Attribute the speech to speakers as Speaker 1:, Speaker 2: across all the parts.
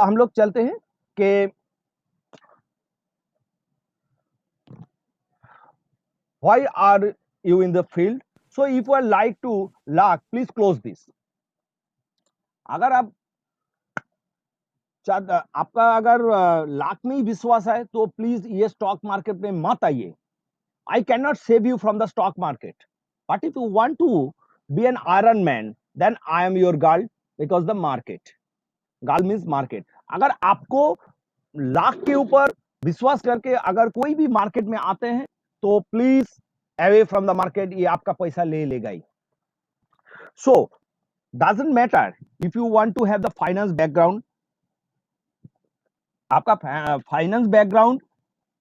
Speaker 1: हम लोग चलते हैं कि why are you in the field? So if you are like to laugh, please close this. अगर आप आपका अगर लाख में ही विश्वास है तो प्लीज ये स्टॉक मार्केट में मत आइए. I cannot save you from the stock market. But if you want to be an Iron Man, then I am your girl because the market. Girl means market. अगर आपको लाख के ऊपर विश्वास करके अगर कोई भी मार्केट में आते हैं तो please away from the market, ये आपका पैसा ले लेगा ही. So doesn't matter if you want to have the finance background, आपका फाइनेंस बैकग्राउंड,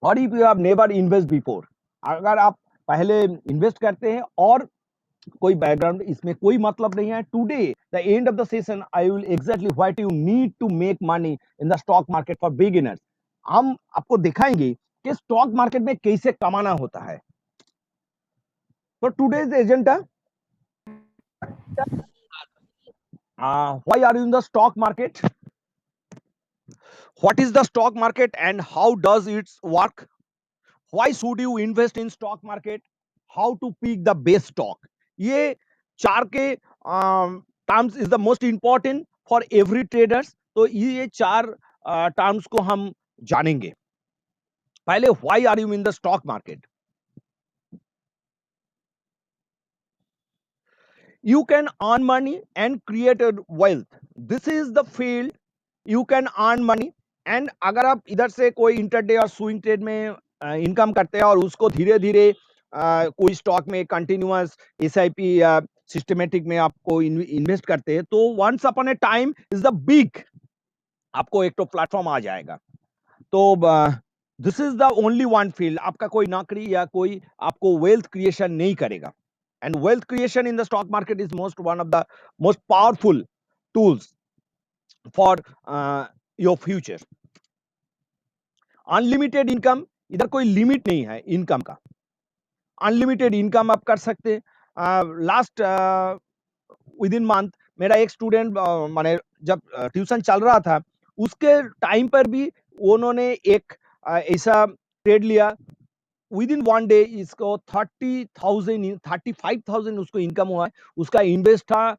Speaker 1: और if you have never invest before, अगर आप पहले इन्वेस्ट करते हैं और कोई बैकग्राउंड, इसमें कोई मतलब नहीं है. Today the end of the session I will exactly what you need to make money in the stock market for beginners. हम आपको दिखाएंगे कि स्टॉक मार्केट में कैसे कमाना होता है. तो today's agenda, why are you in the stock market, what is the stock market and how does it work, why should you invest in stock market, how to pick the best stock. ये चार के terms is the most important for every traders. तो ये चार terms को हम जानेंगे. पहले why are you in the stock market. You can earn money and create a wealth. This is the field you can earn money. And अगर आप इधर से कोई इंटरडे और स्विंग ट्रेड में इनकम करते हैं और उसको धीरे धीरे कोई स्टॉक में कंटिन्यूअस एसआईपी या सिस्टमेटिक में आपको इन्वेस्ट करते हैं तो once upon a time is the big, आपको एक तो प्लेटफॉर्म आ जाएगा. तो this is the only one field, आपका कोई नौकरी या कोई आपको वेल्थ क्रिएशन नहीं करेगा. And wealth creation in the stock market is one of the most powerful tools for your future. Unlimited income, इधर कोई लिमिट नहीं है इनकम का. अनलिमिटेड इनकम आप कर सकते हैं. लास्ट विद इन मंथ मेरा एक स्टूडेंट माने जब ट्यूशन चल रहा था उसके टाइम पर भी उन्होंने एक ऐसा ट्रेड लिया. विद इन वन डे इसको 35,000 उसको इनकम हुआ है. उसका इन्वेस्ट था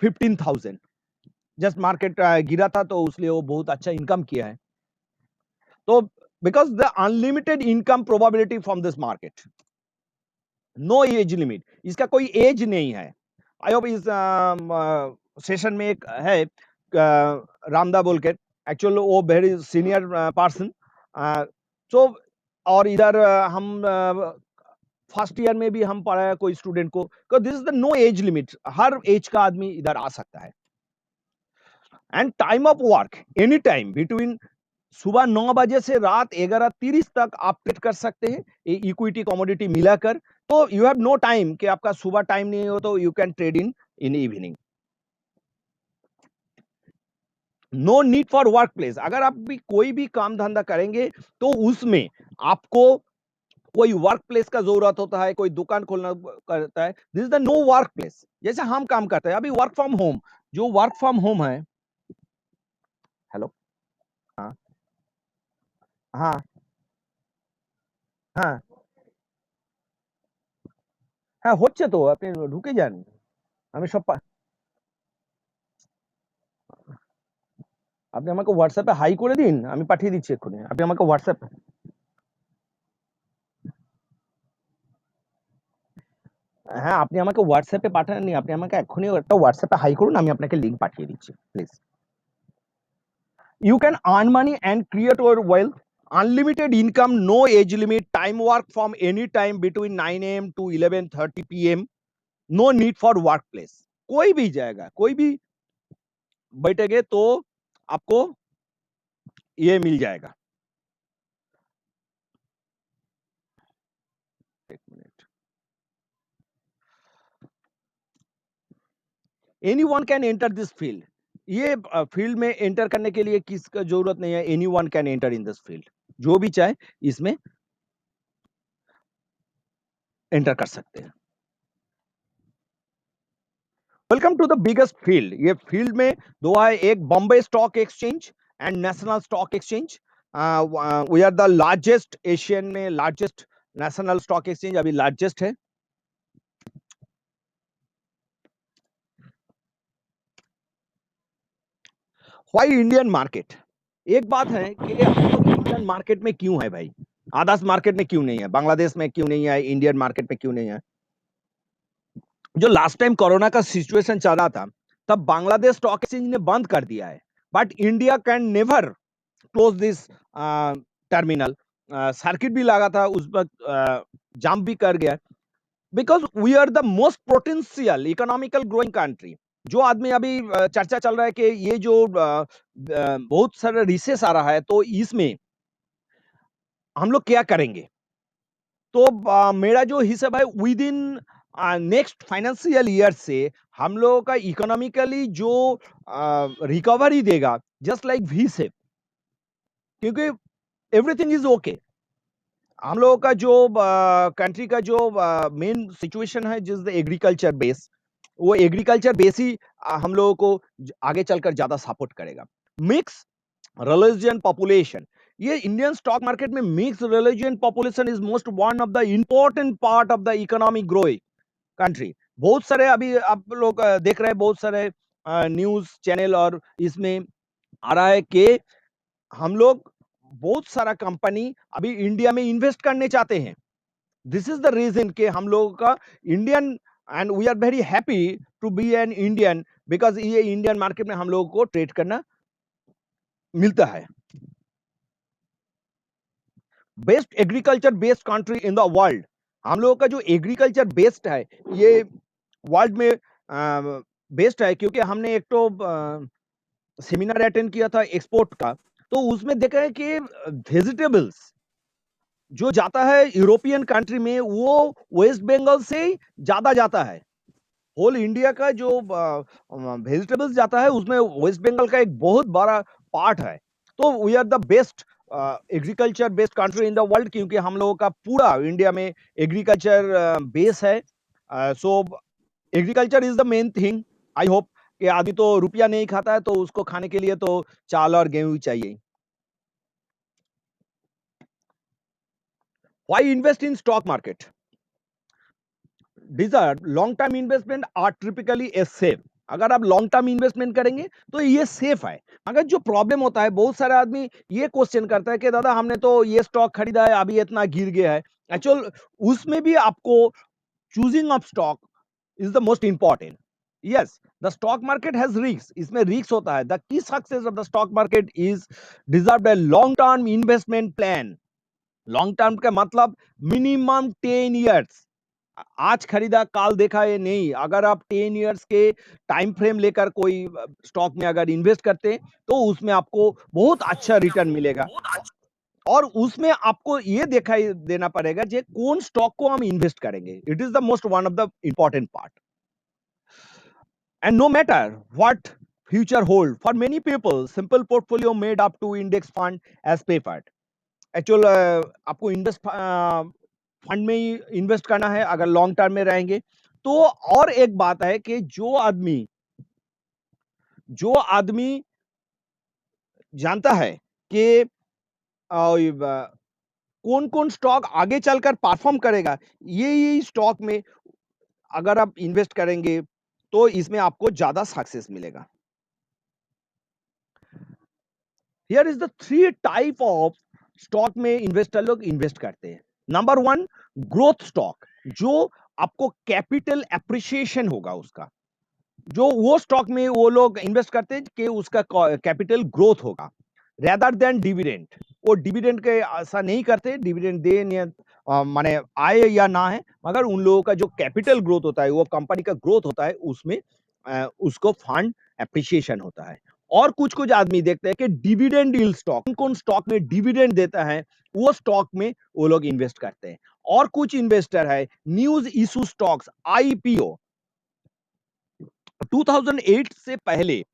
Speaker 1: 15,000. जस्ट मार्केट गिरा था तो उसलिए वो बहुत अच्छा इनकम किया है. तो because the unlimited income probability from this market, no age limit, इसका कोई एज नहीं है. आई होप इस सेशन में एक है रामदा बोल के, एक्चुअली वो वेरी सीनियर पर्सन. सो और इधर हम फर्स्ट ईयर में भी हम पढ़ाया कोई स्टूडेंट को, this is the no age limit, हर एज का आदमी इधर आ सकता है. And time of work any time between सुबह 9 बजे से रात 11:30 तक आप ट्रेड कर सकते हैं इक्विटी कमोडिटी मिलाकर. तो यू हैव नो टाइम कि आपका सुबह टाइम नहीं हो तो you can trade in evening. No need for work place, अगर आप भी कोई भी काम धंधा करेंगे तो उसमें आपको कोई वर्क प्लेस का जरूरत होता है, कोई दुकान खोलना करता है. This is the no work place. जैसे हम काम करते हैं अभी वर्क फ्रॉम होम, जो वर्क फ्रॉम होम है. हेलो. हाँ हाँ हाँ হ্যাঁ হচ্ছে তো, আপনি ঢুকে যান. আমি সব আপনি আমাকে হোয়াটসঅ্যাপে হাই করে দিন, আমি পাঠিয়ে দিচ্ছি এক্ষুনি. আপনি আমাকে হোয়াটসঅ্যাপ, হ্যাঁ আপনি আমাকে হোয়াটসঅ্যাপে পাঠাননি, আপনি আমাকে এক্ষুনি একটা হোয়াটসঅ্যাপে হাই করুন, আমি আপনাকে লিংক পাঠিয়ে দিচ্ছি please. You can earn money and create your wealth. Unlimited income, no age limit, time work from any time between 9 a.m. to 11:30 p.m. No need for workplace. कोई भी जाएगा, कोई भी बैठेगे तो आपको ये मिल जाएगा. एक minute. Anyone can enter this field. ये फील्ड में एंटर करने के लिए किसका जरूरत नहीं है. Anyone can enter in this field. जो भी चाहे इसमें एंटर कर सकते हैं. Welcome to the biggest field. ये फील्ड में दो है, एक Bombay stock exchange and national stock exchange. We are the largest Asian में लार्जेस्ट नेशनल स्टॉक एक्सचेंज अभी लार्जेस्ट है। Why Indian market? एक बात है कि हम लोग इंडियन मार्केट में क्यों है भाई, अदर्स मार्केट में क्यों नहीं है, बांग्लादेश में क्यों नहीं है, इंडियन मार्केट में क्यों नहीं है? जो लास्ट टाइम कोरोना का सिचुएशन चल रहा था, तब बांग्लादेश स्टॉक एक्सचेंज ने बंद कर दिया है, but India can never close this terminal. Circuit भी लगा था उस वक्त, जाम भी कर गया, because we are the most potential economical growing country. जो आदमी अभी चर्चा चल रहा है कि ये जो बहुत सारा रिसेस आ रहा है, तो इसमें हम लोग क्या करेंगे? तो मेरा जो हिसाब है, with in next financial year से हम लोगों का इकोनॉमिकली जो रिकवरी देगा, जस्ट लाइक वी शेप, क्योंकि एवरीथिंग इज ओके। हम लोगों का जो कंट्री का जो मेन सिचुएशन है, जिस एग्रीकल्चर बेस, वो एग्रीकल्चर बेस ही हम लोगों को आगे चलकर ज्यादा सपोर्ट करेगा। मिक्स रिलीजियन पॉपुलेशन, ये इंडियन स्टॉक मार्केट में mix religion population is most one of the important part of the economic growing country. बहुत सारे अभी आप लोग देख रहे हैं, बहुत सारे न्यूज चैनल और इसमें आ रहा है कि हम लोग बहुत सारा कंपनी अभी इंडिया में इन्वेस्ट करने चाहते हैं। दिस इज द रीजन कि हम लोगों का Indian, and we are very happy to be an Indian, because ये इंडियन मार्केट में हम लोगों को ट्रेड करना मिलता है। Best agriculture based country in the world, हम लोगों का जो एग्रीकल्चर बेस्ड है, ये वर्ल्ड में बेस्ट है, क्योंकि हमने एक तो सेमिनार अटेंड किया था एक्सपोर्ट का, तो उसमें देखा है कि वेजिटेबल्स जो जाता है यूरोपियन कंट्री में, वो वेस्ट बंगाल से ज्यादा जाता है। होल इंडिया का जो वेजिटेबल्स जाता है, उसमें वेस्ट बंगाल का एक बहुत बड़ा पार्ट है। तो we are the best agriculture based country in the world, क्योंकि हम लोगों का पूरा इंडिया में एग्रीकल्चर बेस है। सो agriculture is the main thing. I hope कि आदमी तो रुपया नहीं खाता है, तो उसको खाने के लिए तो चावल और गेहूं चाहिए। Why invest in stock market? Deserve long term investment are typically a safe. अगर आप लॉन्ग टर्म इन्वेस्टमेंट करेंगे तो ये सेफ है। मगर जो प्रॉब्लम होता है, बहुत सारे आदमी ये क्वेश्चन करता है कि दादा हमने तो ये स्टॉक खरीदा है, अभी इतना गिर गया है। एक्चुअल उसमें भी आपको choosing of stock is the most important. Yes, the stock market has risk, इसमें रिस्क होता है। The key success of the stock market is deserve a long term investment plan. Long term का मतलब minimum 10 years. आज खरीदा काल देखा, ये नहीं। अगर आप 10 ईयर्स के टाइम फ्रेम लेकर कोई स्टॉक में अगर इन्वेस्ट करते हैं, तो उसमें आपको बहुत अच्छा रिटर्न मिलेगा। और उसमें आपको ये दिखाई देना पड़ेगा जे कौन स्टॉक को हम इन्वेस्ट करेंगे। It is the most one of the important part. And no matter what future hold, for many people simple portfolio made up to index fund as preferred. Actual आपको इन्वेस्ट फंड में ही invest करना है अगर long term में रहेंगे तो। और एक बात है कि जो आदमी जानता है कि कौन कौन स्टॉक आगे चलकर परफॉर्म करेगा, ये स्टॉक में अगर आप इन्वेस्ट करेंगे, तो इसमें आपको ज्यादा सक्सेस मिलेगा। Here is the three type of stock में इन्वेस्टर लोग इन्वेस्ट करते हैं। नंबर वन, ग्रोथ स्टॉक, जो आपको कैपिटल एप्रिसिएशन होगा उसका, जो वो स्टॉक में वो लोग इन्वेस्ट करते हैं कि उसका कैपिटल ग्रोथ होगा, रेदर देन डिविडेंड। वो डिविडेंड के ऐसा नहीं करते, डिविडेंड दे माने आए या ना है, मगर उन लोगों का जो कैपिटल ग्रोथ होता है, वो कंपनी का ग्रोथ होता है, उसमें उसको फंड एप्रिसिएशन होता है। और कुछ कुछ आदमी देखते हैं कि डिविडेंड यील्ड स्टॉक, कौन कौन स्टॉक में डिविडेंड देता है, वो स्टॉक में वो लोग इन्वेस्ट करते हैं। और कुछ इन्वेस्टर है न्यूज इशू स्टॉक्स, आईपीओ। 2008 से पहले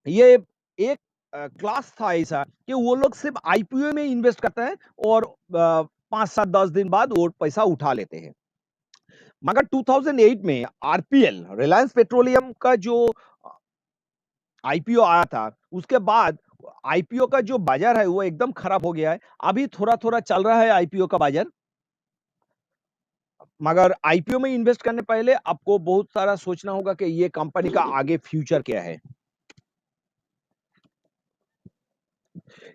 Speaker 1: ये एक क्लास था ऐसा कि वो लोग सिर्फ आईपीओ में इन्वेस्ट करते हैं, और 5 7 10 दिन बाद वो पैसा उठा लेते हैं। मगर 2008 में आरपीएल रिलायंस पेट्रोलियम का जो आईपीओ आया था, उसके बाद आईपीओ का जो बाजार है वो एकदम खराब हो गया है। अभी थोड़ा-थोड़ा चल रहा है आईपीओ का बाजार, मगर आईपीओ में इन्वेस्ट करने पहले आपको बहुत सारा सोचना होगा कि ये कंपनी का आगे फ्यूचर क्या है।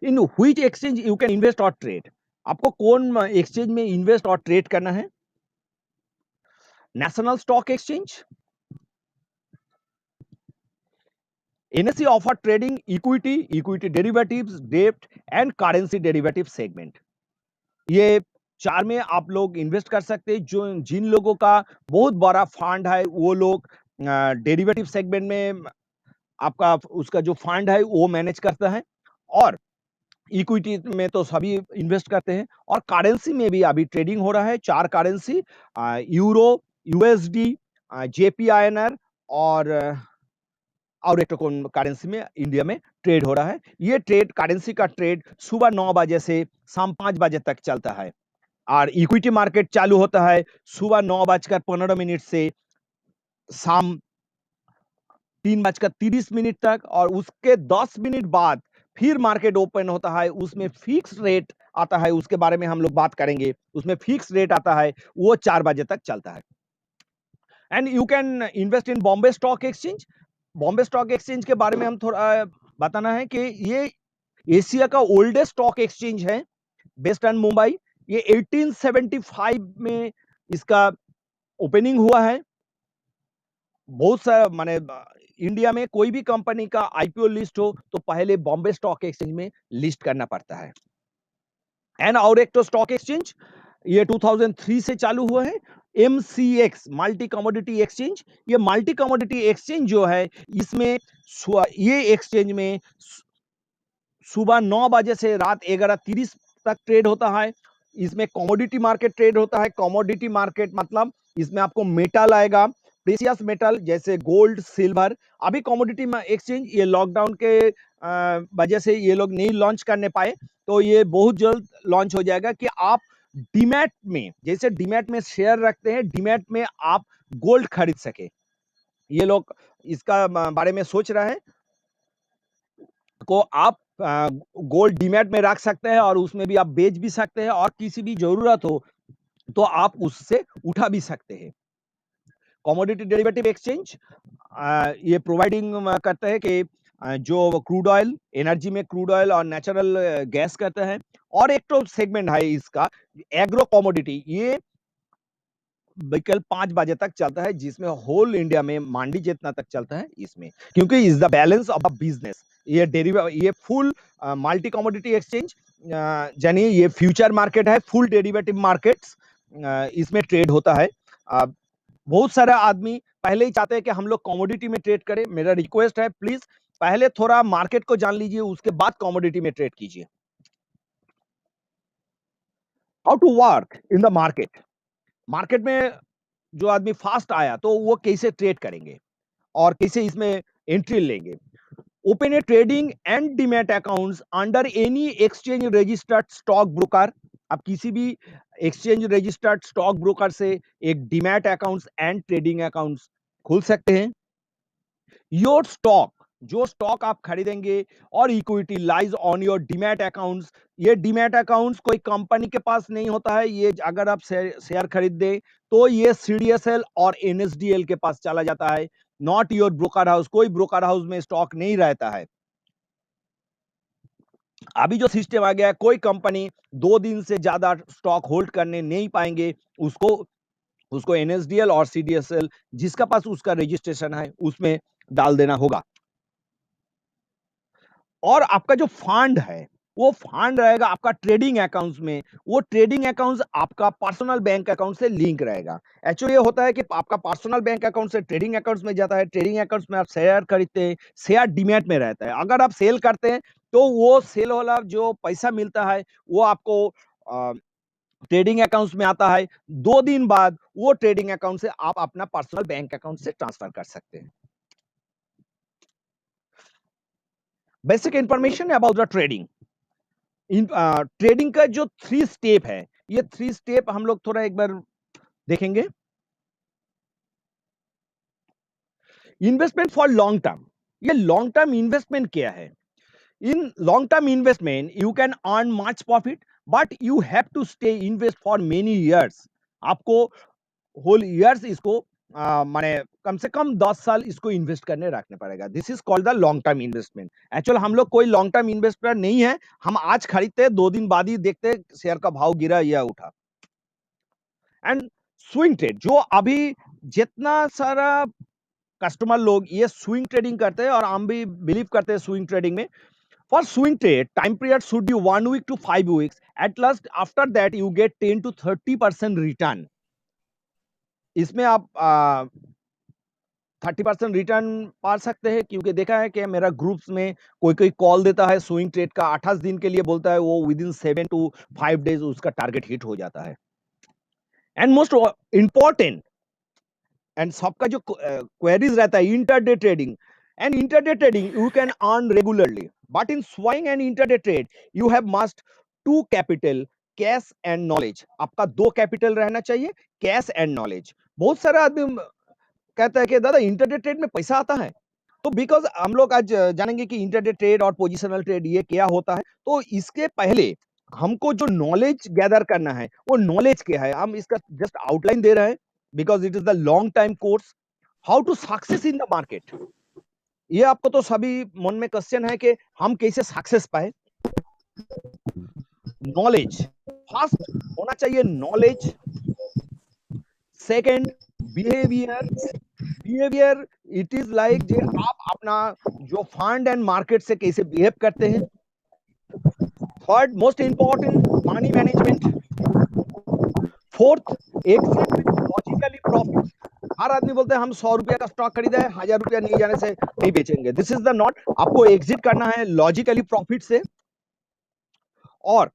Speaker 1: In which exchange you can invest और ट्रेड? आपको कौन एक्सचेंज में इन्वेस्ट और ट्रेड करना है? National stock exchange, NSE offer trading equity, equity derivatives, डेब्ट एंड करेंसी डेरिवेटिव सेगमेंट। ये 4 में आप लोग इन्वेस्ट कर सकते हैं। जो जिन लोगों का बहुत बड़ा फंड है, वो लोग डेरिवेटिव सेगमेंट में आपका उसका जो फंड है वो मैनेज करता है, और इक्विटी में तो सभी इन्वेस्ट करते हैं, और करेंसी में भी अभी ट्रेडिंग हो रहा है। 4 करेंसी यूरो, यूएसडी, जेपीआईएनआर और एक कौन करेंसी में इंडिया में ट्रेड हो रहा है। ये ट्रेड करेंसी का ट्रेड सुबह 9 बजे से शाम 5 बजे तक चलता है, और इक्विटी मार्केट चालू होता है सुबह 9:15 से शाम 3:30 तक, और उसके 10 मिनट बाद फिर मार्केट ओपन होता है। उसमें फिक्स रेट आता है, उसके बारे में हम लोग बात करेंगे। उसमें फिक्स रेट आता है, वो 4 बजे तक चलता है। And you can invest in Bombay stock exchange. Bombay stock exchange के बारे में हम थोड़ा बताना है कि ये एशिया का ओल्डेस्ट स्टॉक एक्सचेंज है, बेस्ड ऑन मुंबई। ये 1875 में इसका ओपनिंग हुआ है। बहुत सारा माने इंडिया में कोई भी कंपनी का आईपीओ लिस्ट हो तो पहले बॉम्बे स्टॉक एक्सचेंज में लिस्ट करना पड़ता है। एंड और एक तो स्टॉक एक्सचेंज ये 2003 से चालू हुआ है, एमसीएक्स मल्टी कमोडिटी एक्सचेंज। ये मल्टी कमोडिटी एक्सचेंज जो है, इसमें ये एक्सचेंज में सुबह 9 बजे से रात 11:30 तक ट्रेड होता है। इसमें कमोडिटी मार्केट ट्रेड होता है। कमोडिटी मार्केट मतलब इसमें आपको मेटल आएगा, प्रेशियस मेटल जैसे गोल्ड, सिल्वर। अभी कमोडिटी एक्सचेंज ये लॉकडाउन के वजह से ये लोग नहीं लॉन्च करने पाए, तो ये बहुत जल्द लॉन्च हो जाएगा कि आप डीमैट में, जैसे डीमैट में शेयर रखते हैं, डीमैट में आप गोल्ड खरीद सके। ये लोग इसका बारे में सोच रहे हैं को आप गोल्ड डीमैट में रख सकते हैं, और उसमें भी आप बेच भी सकते हैं, और किसी भी जरूरत हो तो आप उससे उठा भी सकते हैं। कमोडिटी डेरिवेटिव एक्सचेंज ये प्रोवाइडिंग करता है कि जो क्रूड ऑयल, एनर्जी में क्रूड ऑयल और नेचुरल गैस करता है। और एक तो सेगमेंट है इसका एग्रो कमोडिटी, ये विकल्प 5 बजे तक चलता है, जिसमें होल इंडिया में मंडी जितना तक चलता है इसमें, क्योंकि is the balance of the business. ये फुल मल्टी कमोडिटी एक्सचेंज यानी ये फ्यूचर मार्केट है, फुल डेरिवेटिव मार्केट्स इसमें ट्रेड होता है। बहुत सारा आदमी पहले ही चाहते हैं कि हम लोग कमोडिटी में ट्रेड करें। मेरा रिक्वेस्ट है, प्लीज पहले थोड़ा मार्केट को जान लीजिए, उसके बाद कमोडिटी में ट्रेड कीजिए। How to work in the market? Market में जो आदमी फास्ट आया तो वो कैसे ट्रेड करेंगे और कैसे इसमें एंट्री लेंगे? Open A trading and demat accounts under any exchange registered stock broker. आप किसी भी एक्सचेंज रजिस्टर्ड स्टॉक ब्रोकर से एक demat accounts and trading accounts खोल सकते हैं। योर स्टॉक, जो स्टॉक आप खरीदेंगे, और equity lies on your demat accounts. ये डीमैट अकाउंट्स कोई कंपनी के पास नहीं होता है। ये अगर आप शेयर खरीद दे तो ये सीडीएसएल और एनएसडीएल के पास चला जाता है, नॉट योर ब्रोकर हाउस। कोई ब्रोकर हाउस में स्टॉक नहीं रहता है। अभी जो सिस्टम आ गया है, कोई कंपनी 2 दिन से ज्यादा स्टॉक होल्ड करने नहीं पाएंगे। उसको उसको एनएसडीएल और सीडीएसएल जिसका पास उसका रजिस्ट्रेशन है उसमें डाल देना होगा। और आपका जो फंड है, वो फंड रहेगा आपका ट्रेडिंग अकाउंट्स में। वो ट्रेडिंग अकाउंट्स आपका पर्सनल बैंक अकाउंट से लिंक रहेगा। एक्चुअली ये होता है कि आपका पर्सनल बैंक अकाउंट से ट्रेडिंग अकाउंट्स में जाता है। ट्रेडिंग अकाउंट्स में आप शेयर खरीदते हैं, शेयर डीमैट में रहता है। अगर आप सेल करते हैं तो वो सेल वाला जो पैसा मिलता है वो आपको ट्रेडिंग अकाउंट्स में आता है। 2 दिन बाद वो ट्रेडिंग अकाउंट से आप अपना पर्सनल बैंक अकाउंट से ट्रांसफर कर सकते हैं। Basic information about the trading. Trading का जो 3 स्टेप है, ये 3 स्टेप हम लोग थोड़ा एक बार देखेंगे। इन्वेस्टमेंट फॉर लॉन्ग टर्म, ये लॉन्ग टर्म इन्वेस्टमेंट क्या है? In long term investment you can earn much profit, but you have to stay invest for many years. आपको whole years इसको माने कम से कम 10 साल इसको इन्वेस्ट करने रखने पड़ेगा. This is called the long term investment. Actual हम लोग कोई लॉन्ग टर्म इन्वेस्टर नहीं है. हम आज खरीदते हैं, 2 दिन बाद ही देखते हैं शेयर का भाव गिरा या उठा. एंड स्विंग ट्रेड, जो अभी जितना सारा कस्टमर लोग ये स्विंग ट्रेडिंग करते हैं और हम भी बिलीव करते हैं स्विंग ट्रेडिंग में. For swing trade, time period should be 1 week to 5 weeks. At last, after that, you get 10 to 30% return. इसमें आप 30% रिटर्न पा सकते हैं, क्योंकि देखा है कि मेरा ग्रुप्स में कोई कोई कॉल देता है स्विंग ट्रेड का 28 दिन के लिए, बोलता है वो विद इन 7 to 5 डेज उसका टारगेट हिट हो जाता है. एंड मोस्ट इंपॉर्टेंट, एंड सबका जो क्वेरीज रहता है, intraday trading. And intraday trading you can earn regularly, but in swing and intraday trade you have must 2 capital, cash and knowledge. आपका 2 capital रहना चाहिए, कैश एंड नॉलेज. बहुत सारा आदमी कहता है कि दादा इंटरडे ट्रेड में पैसा आता है. तो बिकॉज हम लोग आज जानेंगे कि इंटरडे ट्रेड और पोजिशनल ट्रेड ये क्या होता है. तो इसके पहले हमको जो नॉलेज गैदर करना है, वो नॉलेज क्या है, हम इसका जस्ट आउटलाइन दे रहे हैं, because it is the long time course. How to success in the market, ये आपको तो सभी मन में क्वेश्चन है कि हम कैसे सक्सेस पाए. नॉलेज फर्स्ट होना चाहिए, knowledge. Second, behaviour. Behaviour it is like जे आप अपना जो फंड एंड मार्केट से कैसे बिहेव करते हैं. Third most important, money management. Fourth, exit logically profit. हर आदमी बोलते हैं हम 100 रुपया का स्टॉक खरीदा है, 1000 रुपया नहीं जाने से नहीं बेचेंगे. This is the not. आपको एग्जिट करना है लॉजिकली प्रॉफिट से. और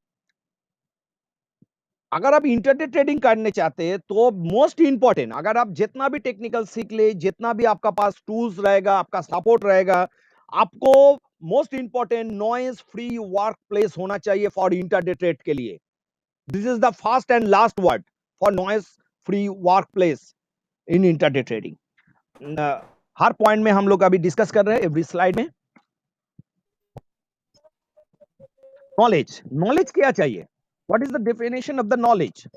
Speaker 1: अगर आप इंटरडे ट्रेडिंग करने चाहते हैं तो मोस्ट इंपॉर्टेंट, अगर आप जितना भी टेक्निकल सीख ले, जितना भी आपका पास टूल्स रहेगा, आपका सपोर्ट रहेगा, आपको most important noise free work place होना चाहिए फॉर इंटरडे ट्रेड के लिए. This is the first and last word for noise free work place in intraday trading. Her point में हम लोग अभी डिस्कस कर रहे हैं, एवरी स्लाइड में. नॉलेज, नॉलेज क्या चाहिए? What is the definition of the knowledge?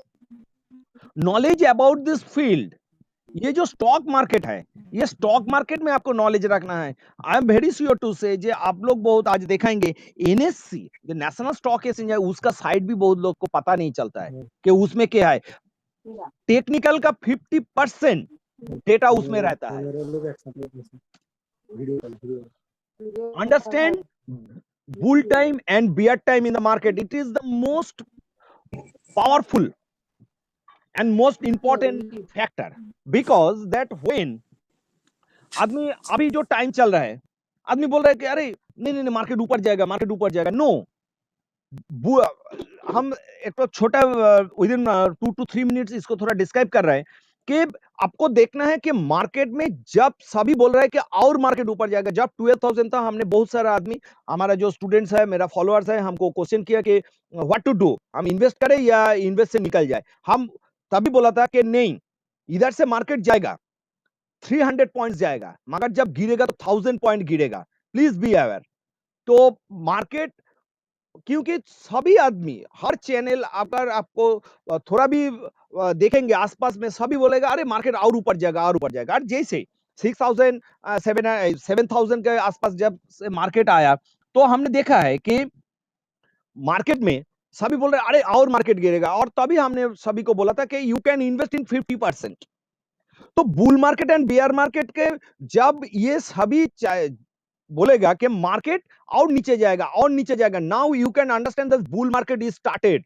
Speaker 1: Knowledge about this field. ये जो स्टॉक मार्केट है, ये स्टॉक मार्केट में आपको नॉलेज रखना है. I am very sure to say जे आप लोग बहुत आज देखेंगे एनएससी जो नेशनल स्टॉक एक्सचेंज है, उसका साइट भी बहुत लोग को पता नहीं चलता है कि उसमें क्या है. टेक्निकल का 50% डेटा उसमें रहता है. Understand bull time and bear time in the market. It is the most powerful and most important factor, because that when आदमी अभी जो टाइम चल रहा है, आदमी बोल रहा है कि अरे नहीं नहीं मार्केट ऊपर जाएगा, मार्केट ऊपर जाएगा. नो, हम एक तो छोटा विद इन 2 to 3 मिनट्स इसको थोड़ा डिस्क्राइब कर रहे हैं कि आपको देखना है कि मार्केट में जब सभी बोल रहा है कि और मार्केट ऊपर जाएगा. जब 12,000 था, हमने बहुत सारा आदमी, हमारा जो स्टूडेंट्स है, मेरा फॉलोअर्स है, हमको क्वेश्चन किया कि व्हाट टू डू, हम इन्वेस्ट करें या इन्वेस्ट से निकल जाए. हम तभी बोला था कि नहीं, इधर से मार्केट जाएगा, 300 पॉइंट्स जाएगा, मगर जब गिरेगा तो 1000 पॉइंट गिरेगा. Please be aware. तो मार्केट, क्योंकि सभी आदमी हर चैनल अगर आपको थोड़ा भी देखेंगे आसपास में, सभी बोलेगा अरे मार्केट और ऊपर जाएगा और ऊपर जाएगा. और जैसे 6000 7000 के आसपास जब से मार्केट आया, तो हमने देखा है कि मार्केट में सभी बोल रहे अरे और मार्केट गिरेगा. और तभी हमने सभी को बोला था कि यू कैन इन्वेस्ट इन 50%. तो bull market and bear market के जब ये सभी बोलेगा कि मार्केट और नीचे जाएगा और नीचे जाएगा, now you can understand the bull market is started.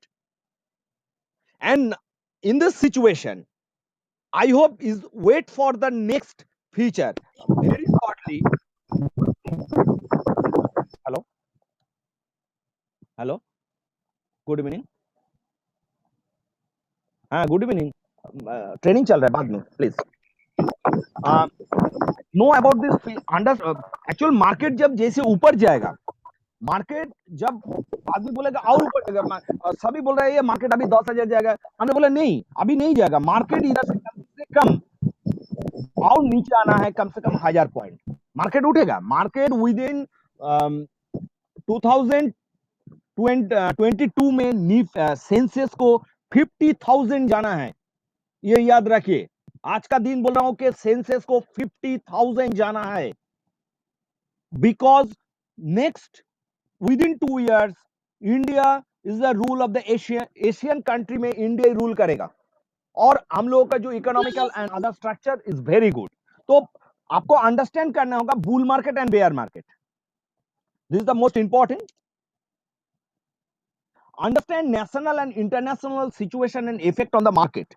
Speaker 1: And in this situation I hope is wait for the next feature very shortly. Hello hello, good evening. हाँ गुड इवनिंग. ट्रेनिंग चल रहा है, बाद में please. Know about this under. Actual market जब जैसे ऊपर जाएगा, मार्केट जब आदमी बोलेगा और ऊपर जाएगा, सभी बोल रहे हैं ये मार्केट अभी 10,000 जाएगा. हमने बोला नहीं, अभी नहीं जाएगा. मार्केट इधर से कम और नीचे आना है कम से कम 1000 पॉइंट, मार्केट उठेगा। मार्केट विद इन 2022 में सेंसेक्स को 50,000 जाना है, ये याद रखिए। आज का दिन बोल रहा हूं कि सेंसेक्स को 50,000 जाना है, because next within 2 years India is the rule of the Asian country में इंडिया रूल करेगा, और हम लोगों का जो economical and other structure is very good. तो आपको अंडरस्टैंड करना होगा bull market and bear market, this is the most important. Understand national and international situation and effect on the market.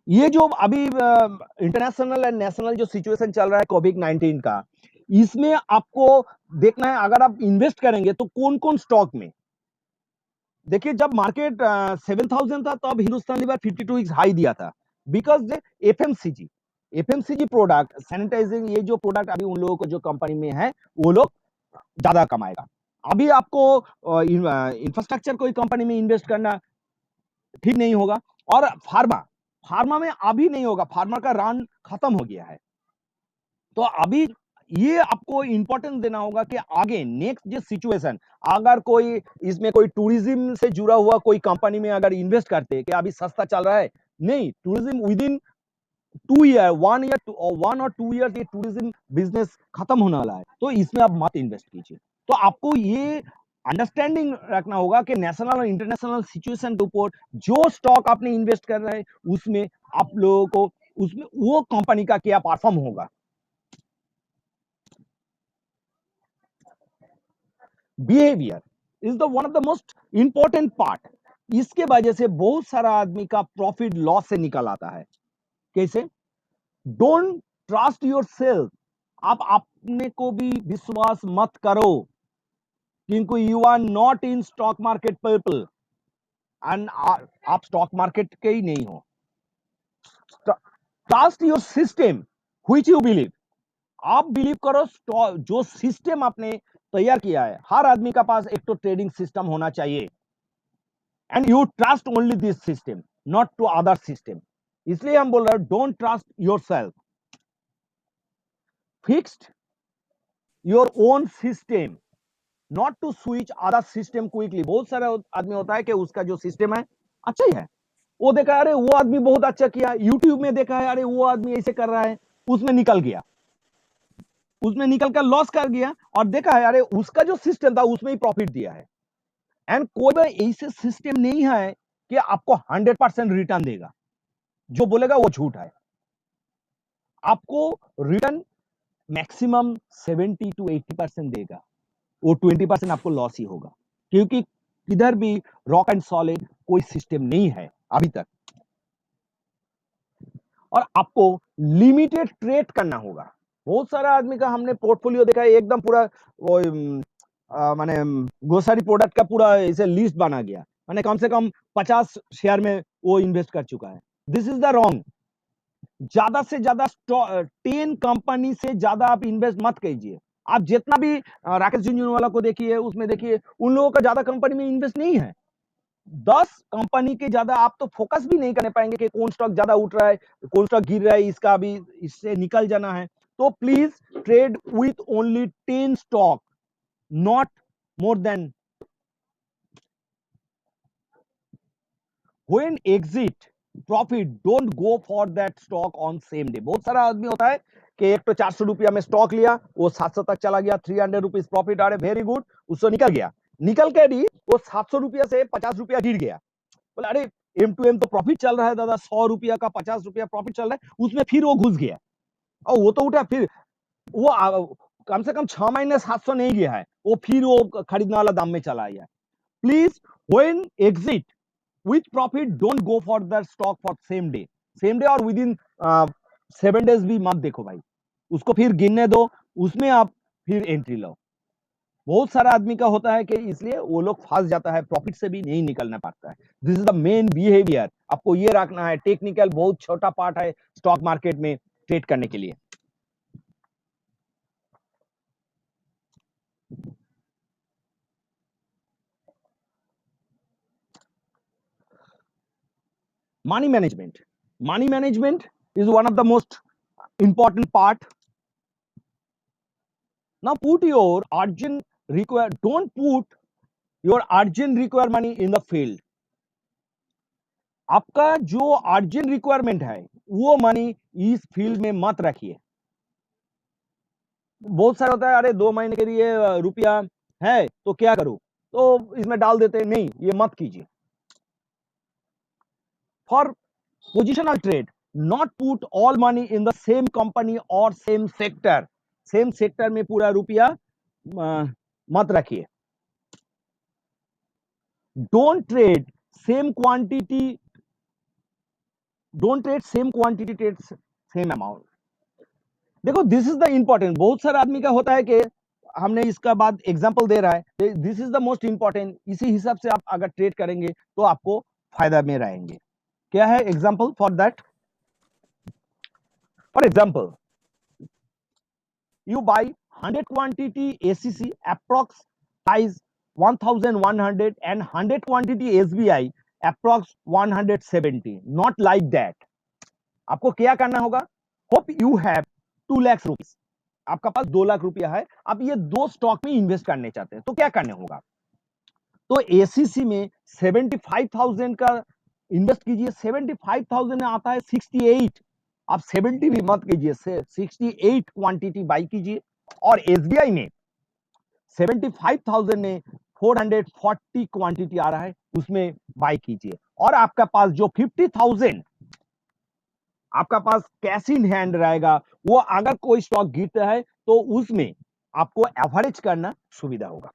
Speaker 1: ये जो अभी इंटरनेशनल एंड नेशनल जो situation चल रहा है कोविड-19 का, इसमें आपको देखना है अगर आप इन्वेस्ट करेंगे तो कौन कौन स्टॉक में। देखिए जब मार्केट 7000 था तब हिंदुस्तान लीवर 52 वीक्स हाई दिया था, because FMCG FMCG product sanitizing, ये जो प्रोडक्ट अभी उन लोगों को जो कंपनी में है वो लोग ज्यादा कमाएगा। अभी आपको इंफ्रास्ट्रक्चर कोई कंपनी में इन्वेस्ट करना ठीक नहीं होगा। और फार्मा फार्मा में अभी नहीं होगा, फार्मा का रन खत्म हो गया है। तो अभी ये आपको इंपॉर्टेंस देना होगा कि आगे नेक्स्ट जो सिचुएशन, अगर कोई इसमें कोई टूरिज्म से जुड़ा हुआ कोई कंपनी में अगर इन्वेस्ट करते हैं कि अभी सस्ता चल रहा है, नहीं, tourism with in 2 year 1 year 1 or 2 years ये टूरिज्म बिजनेस खत्म होने वाला है, तो इसमें आप मत इन्वेस्ट कीजिए। तो आपको ये अंडरस्टैंडिंग रखना होगा कि नेशनल और इंटरनेशनल सिचुएशन के ऊपर जो स्टॉक आपने इन्वेस्ट कर रहे हैं उसमें आप लोगों को उसमें वो कंपनी का क्या परफॉर्म होगा। Behaviour is the one of the most important part. इसके वजह से बहुत सारा आदमी का प्रॉफिट लॉस से निकल आता है। कैसे? Don't trust yourself. आप अपने को भी विश्वास मत करो, क्योंकि you are not in stock market people, and आप स्टॉक मार्केट के ही नहीं हो। Trust your system which you believe. आप बिलीव करो जो सिस्टम आपने तैयार किया है। हर आदमी का पास एक तो ट्रेडिंग सिस्टम होना चाहिए, and you trust only this system, not to other system. इसलिए हम बोल रहे हैं don't trust yourself, fixed your own system, not to switch other system quickly. बहुत सारा आदमी होता है कि उसका जो सिस्टम है अच्छा ही है, वो देखा अरे वो आदमी बहुत अच्छा किया, यूट्यूब में देखा है अरे वो आदमी ऐसे कर रहा है, उसमें निकल गया, उसमें निकल कर लॉस कर गया, और देखा है अरे उसका जो सिस्टम था उसमें ही प्रॉफिट दिया है। एंड कोई ऐसे सिस्टम नहीं है कि आपको 100% रिटर्न देगा। जो बोलेगा वो झूठ है। आपको रिटर्न मैक्सिमम 70 to 80% देगा, वो 20% आपको लॉस ही होगा, क्योंकि किधर भी रॉक एंड सॉलिड कोई सिस्टम नहीं है अभी तक। और आपको लिमिटेड ट्रेड करना होगा। बहुत सारा आदमी का हमने पोर्टफोलियो देखा है एकदम पूरा वो माने ग्रोसरी प्रोडक्ट का पूरा ऐसे लिस्ट बना गया, माने कम से कम 50 शेयर में वो इन्वेस्ट कर चुका है। This is the wrong. ज्यादा से ज्यादा 10 कंपनी से ज्यादा आप इन्वेस्ट मत कीजिए। आप जितना भी राकेश झुनझुनवाला को देखिए, उसमें देखिए उन लोगों का ज्यादा कंपनी में इन्वेस्ट नहीं है। 10 कंपनी के ज्यादा आप तो फोकस भी नहीं कर पाएंगे कि कौन स्टॉक ज्यादा उठ रहा है, कौन स्टॉक गिर रहा है, इसका अभी इससे निकल जाना है। तो please trade with only 10 stock, not more than. When exit profit, don't go for that stock on same day. बहुत सारा आदमी होता है कि एक तो 400 रुपया में स्टॉक लिया, वो 700 तक चला गया, 300 रुपीज प्रॉफिट आ रहे, वेरी गुड, उससे निकल गया। निकल के भी वो 700 रुपया से 50 रुपया गिर गया। बोला अरे एम टू एम तो प्रॉफिट चल रहा है दादा, 100 रुपया का 50 रुपया प्रॉफिट चल रहा है, उसमें फिर वो घुस गया और वो तो उठा, फिर वो कम से कम 6 महीने 700 नहीं गया है, वो फिर वो खरीदने वाला दाम में चला गया। Please when exit with profit don't go for the stock for same day और within 7 days भी मत देखो भाई, उसको फिर गिनने दो, उसमें आप फिर एंट्री लो। बहुत सारा आदमी का होता है कि इसलिए वो लोग फंस जाता है, प्रॉफिट से भी नहीं निकलना पाता है। This is the main behaviour, आपको ये रखना है। टेक्निकल बहुत छोटा पार्ट है स्टॉक मार्केट में ट्रेड करने के लिए। Money management, money management is one of the most important part. Now put your urgent require, don't put your urgent require money in the field. आपका जो अर्जेंट रिक्वायरमेंट है वो money इस field में मत रखिए। बहुत सारा होता है, अरे 2 महीने के लिए रुपया है तो क्या करूं, तो इसमें डाल देते हैं, नहीं ये मत कीजिए। For positional trade, not put all money in the same company और सेम सेक्टर। सेम सेक्टर में पूरा रुपया मत रखिए। Don't trade same quantity, don't trade same quantity, trade same amount. देखो दिस इज द इंपॉर्टेंट, बहुत सारे आदमी का होता है कि हमने इसका बाद एग्जांपल दे रहा है, this is the most important, इसी हिसाब से आप अगर ट्रेड करेंगे तो आपको फायदा में रहेंगे। क्या है example for that? For example, you buy 100 quantity ACC approx size 1100 and 100 quantity SBI approx 170, not like that। आपको क्या करना होगा? Hope you have 2 lakh rupees, आपका पास 2 लाख रुपया है, आप ये दो स्टॉक में इन्वेस्ट करने चाहते हैं, तो क्या करने होगा? तो एसीसी में 75,000 का इन्वेस्ट कीजिए। 75,000 में आता है 68, आप 70 भी मत कीजिए, 68 क्वांटिटी बाई कीजिए। और एसबीआई में 75,000 में 440 क्वांटिटी आ रहा है, उसमें बाई कीजिए। और आपका पास जो 50,000 आपका पास कैश इन हैंड रहेगा, वो अगर कोई स्टॉक गिरता है तो उसमें आपको एवरेज करना सुविधा होगा।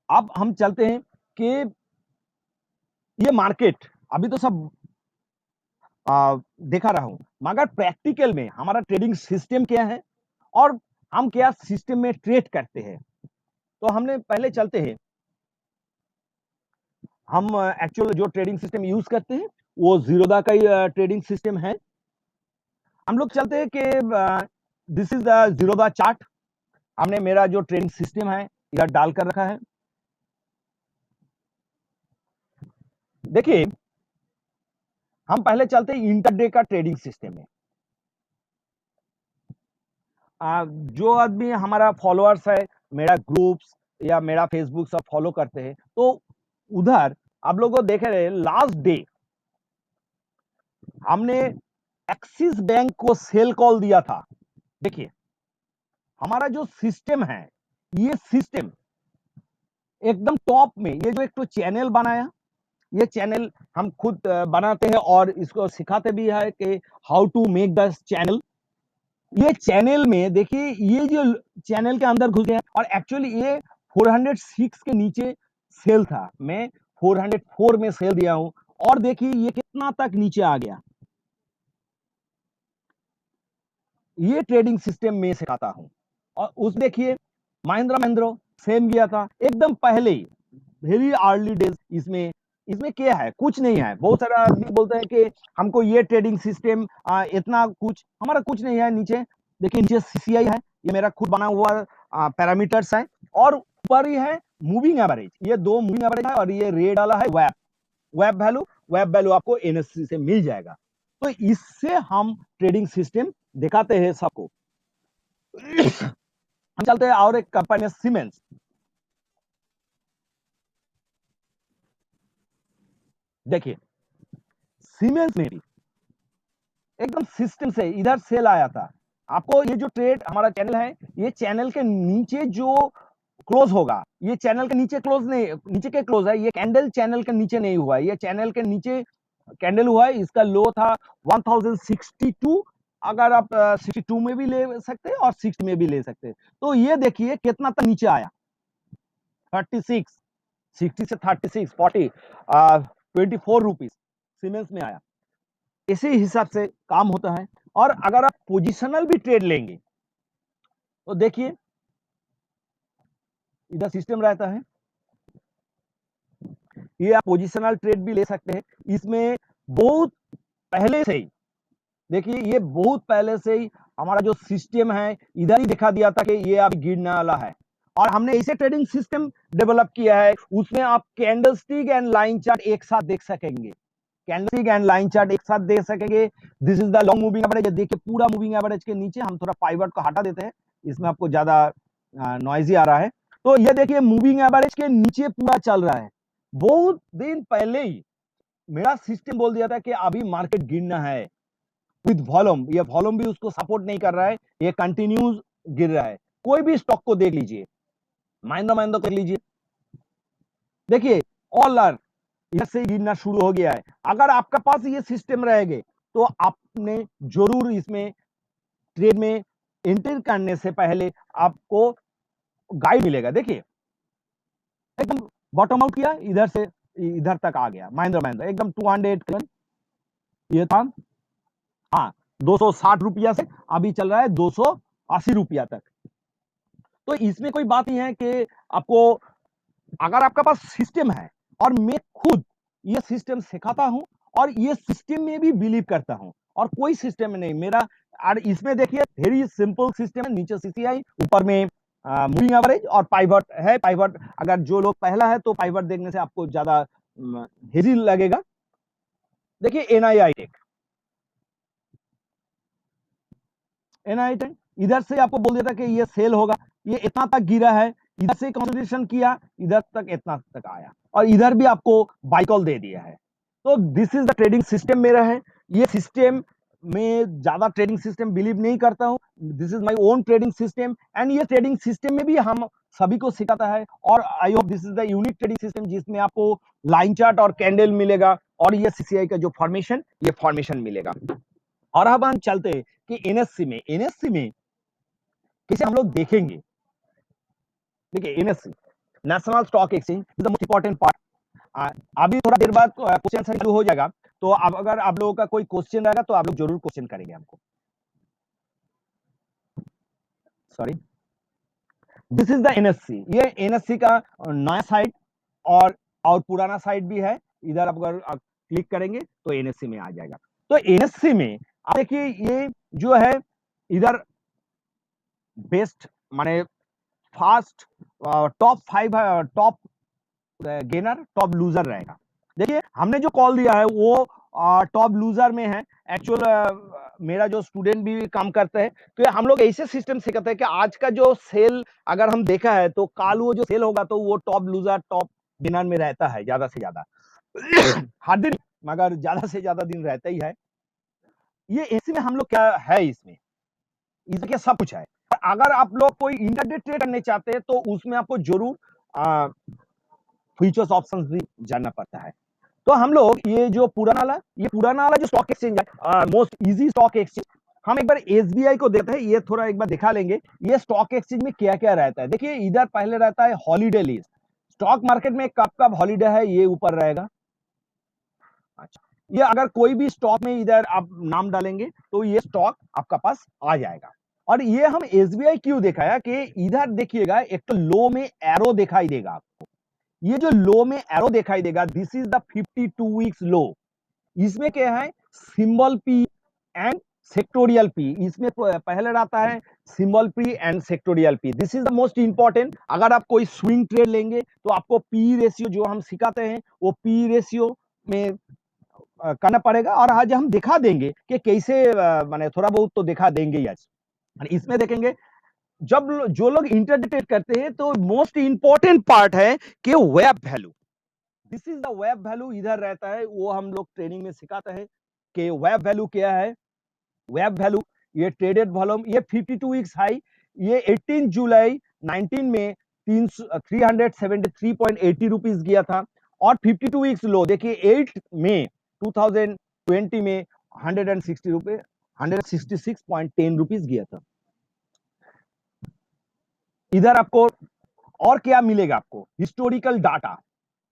Speaker 1: अब हम चलते हैं कि ये मार्केट अभी तो सब देखा रहा हूं, मगर प्रैक्टिकल में हमारा ट्रेडिंग सिस्टम क्या है और हम क्या सिस्टम में ट्रेड करते हैं। तो हमने पहले चलते हैं, हम एक्चुअल जो ट्रेडिंग सिस्टम यूज करते हैं वो जीरोधा का ही ट्रेडिंग सिस्टम है। हम लोग चलते हैं कि this is the Zerodha chart. हमने मेरा जो ट्रेडिंग सिस्टम है इधर डाल कर रखा है। देखिए हम पहले चलते हैं इंटरडे का ट्रेडिंग सिस्टम में। जो आदमी हमारा फॉलोअर्स है, मेरा ग्रुप्स या मेरा फेसबुक सब फॉलो करते हैं, तो उधर आप लोगों को देख रहे हैं लास्ट डे हमने एक्सिस बैंक को सेल कॉल दिया था। देखिए हमारा जो सिस्टम है, ये सिस्टम एकदम टॉप में, ये जो एक तो चैनल बनाया, ये चैनल हम खुद बनाते हैं और इसको सिखाते भी है कि how to make the channel. ये चैनल में देखिए, ये जो चैनल के अंदर घुस गया और एक्चुअली ये 406 के नीचे सेल था, मैं 404 में सेल दिया हूं और देखिए ये कितना तक नीचे आ गया। ये ट्रेडिंग सिस्टम में सिखाता हूं। और उस देखिए महिंद्रा महिंद्रा सेम गया था एकदम पहले ही, वेरी अर्ली डेज। इसमें इसमें क्या है, कुछ नहीं है। बहुत सारा आदमी बोलते हैं कि हमको ये ट्रेडिंग सिस्टम इतना कुछ, हमारा कुछ नहीं है। नीचे देखिए, नीचे सीसीआई है, ये मेरा खुद बना हुआ पैरामीटर्स है, और ऊपर ही है मूविंग एवरेज। ये दो मूविंग एवरेज है और ये रेड वाला है वेब, वेब वैल्यू आपको एनएससी से मिल जाएगा। तो इससे हम ट्रेडिंग सिस्टम दिखाते हैं सबको। हम चलते हैं और एक कंपनी है सीमेंस। देखिए सीमेंस में भी एकदम सिस्टम से इधर सेल आया था। आपको ये जो ट्रेड हमारा चैनल है, ये चैनल के नीचे जो क्लोज होगा, ये चैनल के नीचे क्लोज नहीं, नीचे के क्लोज है, ये कैंडल चैनल के नीचे नहीं हुआ है, ये चैनल के नीचे कैंडल हुआ है। इसका लो था 1062, अगर आप 62 में भी ले सकते हैं और 60 में भी ले सकते हैं। तो ये देखिए कितना तक नीचे आया, 36, 60 से 36, 40, 24 रुपीज सीमेंस में आया। इसी हिसाब से काम होता है। और अगर आप पोजिशनल भी ट्रेड लेंगे तो देखिए इधर सिस्टम रहता है, ये आप पोजिशनल ट्रेड भी ले सकते हैं। इसमें बहुत पहले से ही देखिए, ये बहुत पहले से ही हमारा जो सिस्टम है इधर ही दिखा दिया था कि ये अब गिरने वाला है। और हमने ऐसे ट्रेडिंग सिस्टम डेवलप किया है, उसमें आप कैंडलस्टिक एंड लाइन चार्ट एक साथ देख सकेंगे, कैंडलस्टिक एंड लाइन चार्ट एक साथ देख सकेंगे। This is the long moving average. देखिए पूरा मूविंग एवरेज के नीचे हम थोड़ा पाइवट को हटा देते हैं, इसमें आपको ज्यादा नॉइजी आ रहा है। तो ये देखिए मूविंग एवरेज के नीचे पूरा चल रहा है। बहुत दिन पहले ही मेरा सिस्टम बोल दिया था कि अभी मार्केट गिरना है विद वॉल्यूम। ये वॉल्यूम भी उसको सपोर्ट नहीं कर रहा है, ये कंटिन्यूस गिर रहा है। कोई भी स्टॉक को देख लीजिए, महिंद्रा कर लीजिए, देखिए ऑल आर इधर से गिरना शुरू हो गया है। अगर आपका पास ये सिस्टम रहेगा तो आपने जरूर इसमें ट्रेड में एंटर करने से पहले आपको गाइड मिलेगा। देखिए एकदम बॉटम आउट किया, इधर से इधर तक आ गया महिंद्रा एकदम 200 ये था, हाँ 260 रुपया से अभी चल रहा है 280 रुपया तक। तो इसमें कोई बात नहीं है कि आपको, अगर आपका पास सिस्टम है, और मैं खुद ये सिस्टम सिखाता हूं और ये सिस्टम में भी बिलीव करता हूं, और कोई सिस्टम नहीं मेरा। और इसमें देखिए वेरी सिंपल सिस्टम है, नीचे सीसीआई, ऊपर में मूविंग एवरेज और पाइवट है। पाइवट अगर जो लोग पहला है तो पाइवट देखने से आपको ज्यादा हेजी लगेगा। देखिए एनआईआई टेक, एनआईआई टेक इधर से आपको बोल देता कि ये सेल होगा, ये इतना तक गिरा है, इधर से कंसोलिडेशन किया, इधर तक इतना तक आया, और इधर भी आपको बाय कॉल दे दिया है। तो this is the trading system मेरा है। ये सिस्टम में ज्यादा ट्रेडिंग सिस्टम बिलीव नहीं करता हूं, this is my own trading system, and ये ट्रेडिंग सिस्टम में भी हम सभी को सिखाता है। और I hope this is the unique trading system जिसमें आपको लाइन चार्ट और कैंडल मिलेगा, और ये सीसीआई का जो फॉर्मेशन, ये फॉर्मेशन मिलेगा। और अब हम चलते हैं कि एनएससी में किसे हम लोग देखेंगे। देखिए NSC, national stock exchange is the most important part. अभी थोड़ा देर बाद क्वेश्चन चालू हो जाएगा, तो अब अगर आप लोगों का कोई क्वेश्चन रहेगा तो आप लोग जरूर क्वेश्चन करेंगे हमको। Sorry, this is the NSC. ये एनएससी का नया साइट और पुराना साइट भी है। इधर आप अगर क्लिक करेंगे तो एनएससी में आ जाएगा। तो एनएससी में आप देखिए ये जो है इधर बेस्ट माने fast top 5 top gainer top loser रहेगा। देखिए हमने जो कॉल दिया है वो टॉप लूजर में है। एक्चुअल मेरा जो स्टूडेंट भी काम करते हैं, तो हम लोग ऐसे सिस्टम सिखाते हैं कि आज का जो सेल अगर हम देखा है तो काल वो जो सेल होगा तो वो टॉप लूजर टॉप गेनर में रहता है ज्यादा से ज्यादा। हर दिन मगर ज्यादा से ज्यादा दिन रहता ही है। ये इसी में हम लोग क्या है, इसमें क्या सब कुछ है। अगर आप लोग कोई इंटरडे ट्रेड करने चाहते हैं तो उसमें आपको जरूर फ्यूचर्स ऑप्शंस भी जानना पड़ता है। तो हम लोग ये पुराना वाला जो स्टॉक एक्सचेंज है, मोस्ट इजी स्टॉक एक्सचेंज, हम एक बार एसबीआई को देखते हैं। ये थोड़ा एक बार दिखा लेंगे ये स्टॉक एक्सचेंज में क्या क्या रहता है। देखिए इधर पहले रहता है हॉलीडे लिस्ट। स्टॉक मार्केट में कब कब हॉलीडे है ये ऊपर रहेगा। अच्छा, ये अगर कोई भी स्टॉक में इधर आप नाम डालेंगे तो ये स्टॉक आपका पास आ जाएगा। और ये हम एसबीआई क्यों दिखाया कि इधर देखिएगा एक तो लो में एरो दिखाई देगा आपको। ये जो लो में एरो दिखाई देगा, this is the 52 weeks low. इसमें क्या है, symbol P and sectoral P. इसमें पहले रहता है symbol P and sectoral P. This is the most important. अगर आप कोई स्विंग ट्रेड लेंगे तो आपको पी रेशियो जो हम सिखाते हैं वो पी रेशियो में करना पड़ेगा। और आज हम दिखा देंगे कि कैसे माने थोड़ा बहुत तो दिखा देंगे आज। इसमें देखेंगे जब जो लोग इंटरप्रेट करते हैं तो मोस्ट इंपॉर्टेंट पार्ट है कि web value. This is the web value इधर रहता है, वो हम लोग ट्रेनिंग में सिखाते हैं कि वेब वैल्यू क्या है। वेब वैल्यू ये ट्रेडेड वॉल्यूम, ये 52 वीक्स हाई, ये 18 जुलाई 19 में 373.80 रुपीस गया था। और 52 वीक्स लो देखिए 8 मई 2020 में 160 रुपए 166.10 रुपीस गया था। इधर आपको और क्या मिलेगा, आपको हिस्टोरिकल डाटा।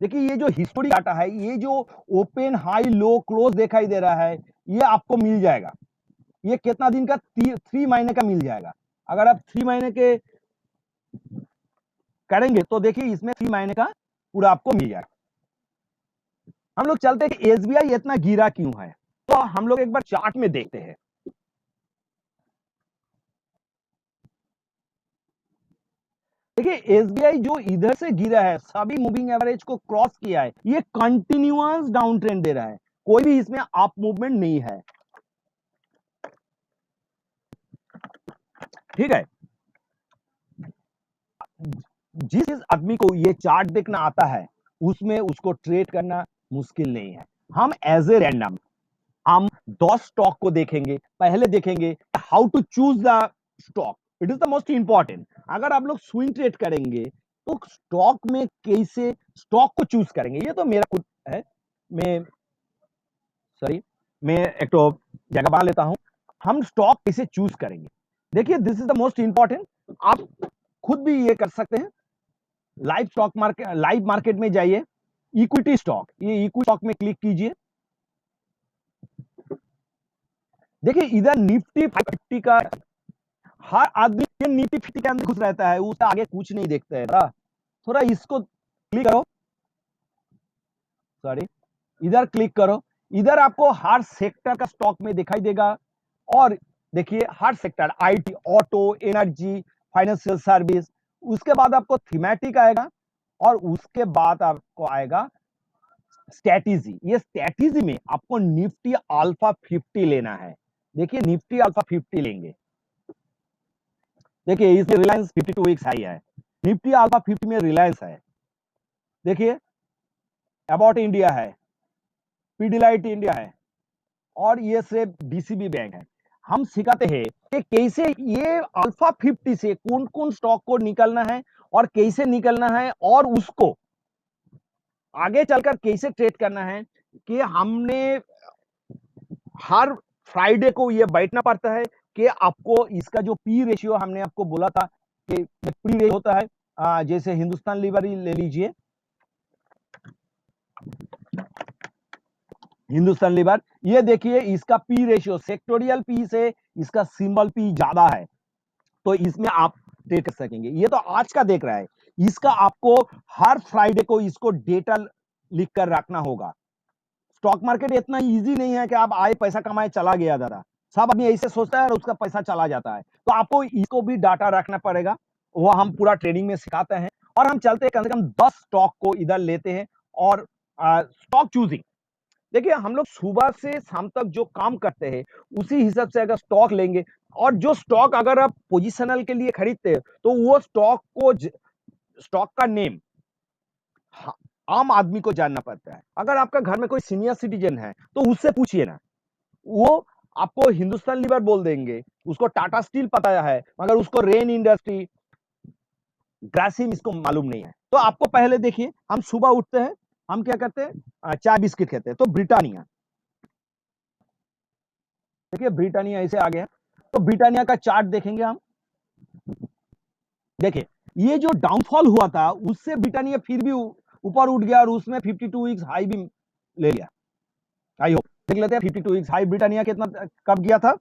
Speaker 1: देखिए ये जो हिस्टोरिकल डाटा है, ये जो ओपन हाई लो क्लोज दिखाई दे रहा है, ये आपको मिल जाएगा। ये कितना दिन का, 3 महीने का मिल जाएगा। अगर आप 3 महीने के करेंगे तो देखिए इसमें 3 महीने का पूरा आपको मिल जाएगा। हम लोग चलते हैं कि एसबीआई इतना गिरा क्यों है, तो हम लोग एक बार चार्ट में देखते हैं। देखिए एसबीआई जो इधर से गिरा है, सभी मूविंग एवरेज को क्रॉस किया है, ये कंटिन्यूअस डाउन ट्रेंड दे रहा है, कोई भी इसमें अप मूवमेंट नहीं है। ठीक है, जिस आदमी को ये चार्ट देखना आता है उसमें उसको ट्रेड करना मुश्किल नहीं है। हम एज ए रैंडम हम 10 स्टॉक को देखेंगे, पहले देखेंगे how to choose the stock, it is the most important. अगर आप लोग स्विंग ट्रेड करेंगे तो स्टॉक में कैसे स्टॉक को चूज करेंगे, ये तो मेरा खुद है, मैं सॉरी मैं एक तो जगह बना लेता हूं। हम स्टॉक कैसे चूज करेंगे, देखिए this is the most important. आप खुद भी ये कर सकते हैं, लाइव मार्केट में जाइए, इक्विटी स्टॉक, ये इक्विटी स्टॉक में क्लिक कीजिए। देखिए इधर निफ्टी 50 का, हर आदमी निफ्टी 50 के अंदर घुस रहता है, उससे आगे कुछ नहीं देखता है। थोड़ा इसको क्लिक करो, सॉरी इधर क्लिक करो, इधर आपको हर सेक्टर का स्टॉक में दिखाई देगा। और देखिए हर sector, IT, auto, energy, financial service, उसके बाद आपको थीमेटिक आएगा और उसके बाद आपको आएगा स्ट्रैटेजी। ये स्ट्रैटेजी में आपको निफ्टी अल्फा 50 लेना है। देखिए निफ्टी अल्फा 50 लेंगे, देखिए इसमें रिलायंस 52 वीक्स हाई है, निफ्टी अल्फा 50 में रिलायंस है, देखिए अबाउट इंडिया है, पीडीलाइट इंडिया है, और ये सिर्फ डीसीबी बैंक है। हम सिखाते हैं कि कैसे ये अल्फा 50 से कौन कौन स्टॉक को निकलना है और कैसे निकलना है, और उसको आगे चलकर कैसे ट्रेड करना है। कि हमने हर फ्राइडे को ये बैठना पड़ता है कि आपको इसका जो पी रेशियो हमने आपको बोला था कि पी रेशियो होता है, जैसे हिंदुस्तान लीवर ही ले लीजिए, हिंदुस्तान लीवर, ये देखिए इसका पी रेशियो सेक्टोरियल पी से इसका सिंबल पी ज्यादा है, तो इसमें आप ट्रेड कर सकेंगे। ये तो आज का देख रहा है, इसका आपको हर फ्राइडे को इसको डेटा लिख कर रखना होगा। स्टॉक मार्केट इतना इजी नहीं है कि आप आए पैसा कमाए चला गया दादा, सब आदमी ऐसे सोचता है और उसका पैसा चला जाता है, तो आपको इसको भी डाटा रखना पड़ेगा, वो हम पूरा ट्रेडिंग में सिखाते हैं। और हम चलते हैं कम से कम 10 स्टॉक को इधर लेते हैं। और स्टॉक चूजिंग, देखिए हम लोग सुबह से शाम तक जो काम करते हैं उसी हिसाब से अगर स्टॉक लेंगे, और जो स्टॉक अगर आप पोजिशनल के लिए खरीदते हैं तो वो स्टॉक को स्टॉक का नेम आम आदमी को जानना पड़ता है। अगर आपका घर में कोई सीनियर सिटीजन है तो उससे पूछिए ना, वो आपको हिंदुस्तान लीवर बोल देंगे, उसको टाटा स्टील पता है, मगर उसको रेन इंडस्ट्री, ग्रासिम इसको मालूम नहीं है। तो आपको पहले देखिए, हम सुबह उठते हैं, हम क्या करते हैं, चाय बिस्किट खाते हैं, तो ब्रिटानिया, देखिए ब्रिटानिया ऐसे आ गया, तो ब्रिटानिया का चार्ट देखेंगे हम। देखिए ये जो डाउनफॉल हुआ था उससे ब्रिटानिया फिर भी ऊपर उठ गया और उसमें 52 वीक्स हाई भी ले लिया। आई होप देख लेते हैं 52 वीक्स हाई ब्रिटानिया कितना कब गया था।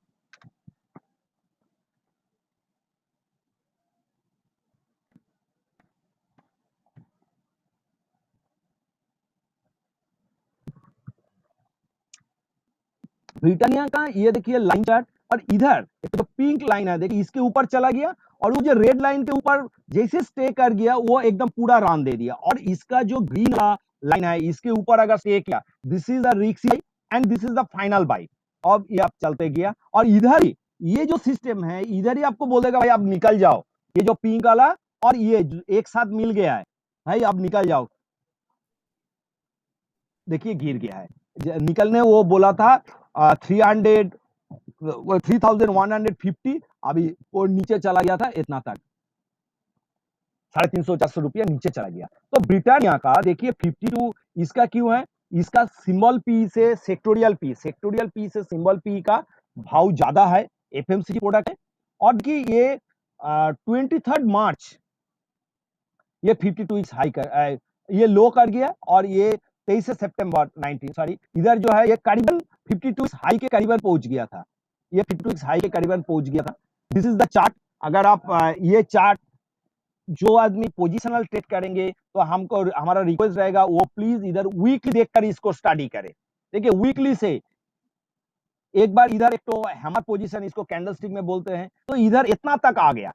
Speaker 1: ब्रिटानिया का ये देखिए लाइन चार्ट, और इधर तो पिंक लाइन है, देखिए इसके ऊपर चला गया, और वो जो रेड लाइन के ऊपर जैसे स्टे कर गया वो एकदम पूरा रान दे दिया, और इसका जो ग्रीन लाइन है इसके ऊपर अगर स्टे किया, this is the risk and this is the final by. अब ये आप चलते गया, और इधर ही ये जो सिस्टम है इधर ही आपको बोल देगा भाई आप निकल जाओ, ये जो पिंक वाला और ये एक साथ मिल गया है, भाई आप निकल जाओ। देखिए गिर गया है, निकलने वो बोला था 300, 3150, अभी वो नीचे चला गया था इतना तक, 350-400 रुपया नीचे चला गया। तो ब्रिटानिया का देखिए 52, इसका क्यों है, इसका सिंबल पी से सेक्टोरियल पी से सिंबल पी का भाव ज्यादा है, एफएमसीजी प्रोडक्ट है। और कि ये 23 मार्च ये 52 हाई कर ये लो कर गया, और ये 23 सितंबर 19 सॉरी इधर जो है ये करीबन 52 हाई के करीबन पहुंच गया था, ये 52 हाई के करीबन पहुंच गया था। This is the chart. अगर आप ये चार्ट जो आदमी पोजिशनल ट्रेड करेंगे तो हमको हमारा रिक्वेस्ट रहेगा वो प्लीज इधर वीकली देखकर इसको स्टडी करें। देखिए वीकली से एक बार इधर एक तो हैमर पोजीशन इसको कैंडलस्टिक में बोलते हैं, तो इधर इतना तक आ गया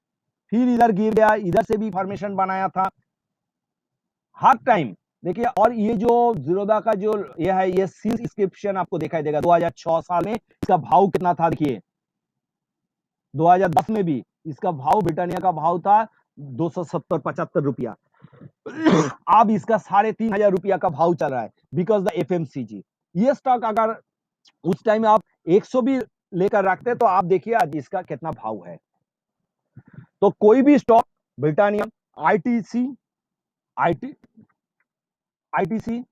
Speaker 1: फिर इधर गिर गया, इधर से भी फॉर्मेशन बनाया था हर टाइम। देखिए, और ये जो जीरोधा का जो ये है, ये सील इंस्क्रिप्शन आपको दिखाई देगा 2006 साल में इसका भाव कितना था। देखिए 2010 में भी इसका भाव, ब्रिटानिया का भाव था 270-75 रुपया। अब इसका 3,500 रुपया का भाव चल रहा है, बिकॉज द एफएमसीजी। ये स्टॉक अगर उस टाइम आप 100 भी लेकर रखते तो आप देखिए आज इसका कितना भाव है। तो कोई भी स्टॉक, ब्रिटानिया, आईटीसी, आईटीसी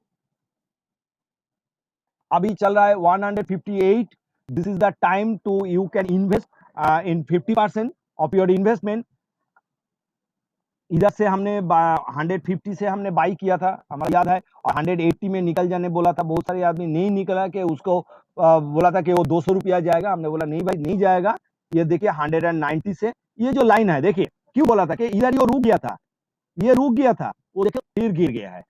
Speaker 1: अभी चल रहा है 158। This is the time to you can invest in 50% of your investment. इधर से हमने 150 से हमने बाई किया था, हमारा याद है, और 180 में निकल जाने बोला था। बहुत सारे आदमी नहीं निकला, कि उसको बोला था कि वो 200 रुपया जाएगा। हमने बोला नहीं भाई, नहीं जाएगा। ये देखिए 190 से ये जो लाइन है, देखिए क्यों बोला था कि इधर ये रुक गया था, ये रुक गया था, वो देखिए फिर गिर गया है।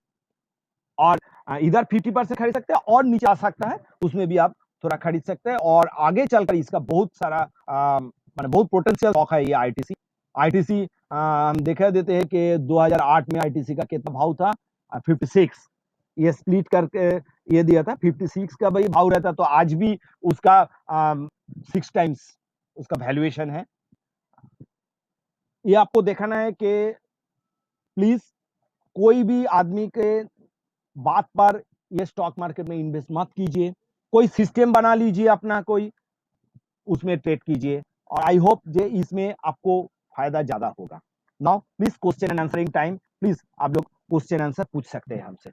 Speaker 1: और इधर 50% खरीद सकते हैं, और नीचे आ सकता है, उसमें भी आप थोड़ा खरीद सकते हैं। और आगे चलकर इसका बहुत सारा मतलब बहुत पोटेंशियल स्टॉक है ये आईटीसी। आईटीसी हम दिखा देते हैं कि 2008 में आईटीसी का कितना भाव था, 56। ये स्प्लिट करके ये दिया था 56 का भाई भाव रहता, तो आज भी उसका 6 टाइम्स उसका वैल्यूएशन है। ये आपको दिखाना है कि प्लीज कोई भी आदमी के बात पर ये स्टॉक मार्केट में इन्वेस्ट मत कीजिए। कोई सिस्टम बना लीजिए अपना, कोई उसमें ट्रेड कीजिए, और आई होप जे इसमें आपको फायदा ज्यादा होगा। Now please question and answering time, please आप लोग क्वेश्चन आंसर पूछ सकते हैं हमसे।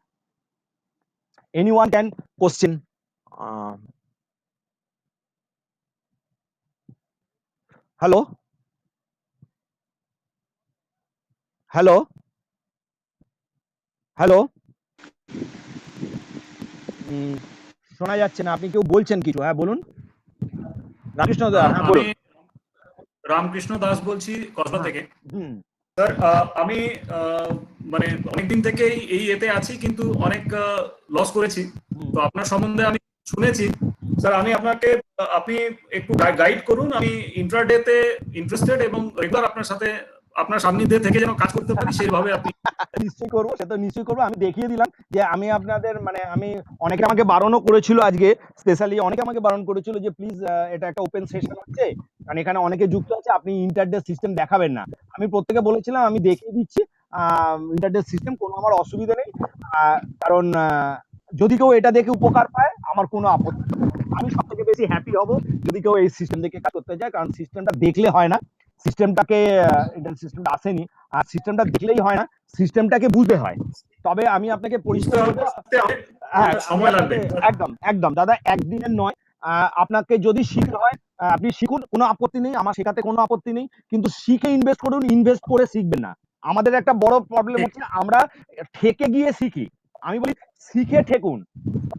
Speaker 1: Anyone can question. Hello hello hello, শোনা যাচ্ছে না, আপনি কেউ বলছেন কিছু? হ্যাঁ বলুন। রামকৃষ্ণ দা, হ্যাঁ
Speaker 2: আমি
Speaker 1: বলুন।
Speaker 2: রামকৃষ্ণ দাস বলছি কসবা থেকে।
Speaker 1: হুম
Speaker 2: স্যার আমি মানে অনেকদিন থেকেই এই এতে আছি, কিন্তু অনেক লস করেছি। তো আপনার সম্বন্ধে আমি শুনেছি স্যার। আমি আপনাকে আপনি একটু গাইড করুন। আমি ইন্ট্রাডেতে ইন্টারেস্টেড এবং রেগুলার আপনার সাথে আপনার সান্নিধ্যে থেকে যেন কাজ করতে পারি সেইভাবে আপনি।
Speaker 1: নিশ্চয়ই করবো, সে তো নিশ্চয়ই করবো। আমি দেখিয়ে দিলাম যে আমি আপনাদের মানে আমি অনেকে আমাকে বারণও করেছিল আজকে, স্পেশালি অনেকে আমাকে বারণ করেছিল যে প্লিজ এটা একটা ওপেন সেশন হচ্ছে, কারণ এখানে অনেকে যুক্ত আছে, আপনি ইন্টারডে সিস্টেম দেখাবেন না। আমি প্রত্যেকে বলেছিলাম আমি দেখিয়ে দিচ্ছি ইন্টারডে সিস্টেম, কোনো আমার অসুবিধা নেই। কারণ যদি কেউ এটা দেখে উপকার পায় আমার কোনো আপত্তি নেই। আমি সব থেকে বেশি হ্যাপি হব যদি কেউ এই সিস্টেম দেখে কাজ করতে যায়, কারণ সিস্টেমটা দেখলে হয় না, সিস্টেমটাকে সিস্টেমটা আসেনি, আর সিস্টেমটা দেখলেই হয় না, সিস্টেমটাকে বুঝতে হয়। তবে আমি আপনাকে পরিষ্কার বলবো, হ্যাঁ আমি
Speaker 2: সময় লাগবে
Speaker 1: আপনাকে একদম একদম দাদা, একদিনের নয়। আপনাকে যদি শিখতে হয় আপনি শিখুন, কোনো আপত্তি নেই, আমার শেখাতে কোনো আপত্তি নেই, কিন্তু শিখে ইনভেস্ট করুন, ইনভেস্ট করে শিখবেন না। আমাদের একটা বড় প্রবলেম হচ্ছে আমরা ঠেকে গিয়ে শিখি। আমি বলি শিখে ঠেকুন,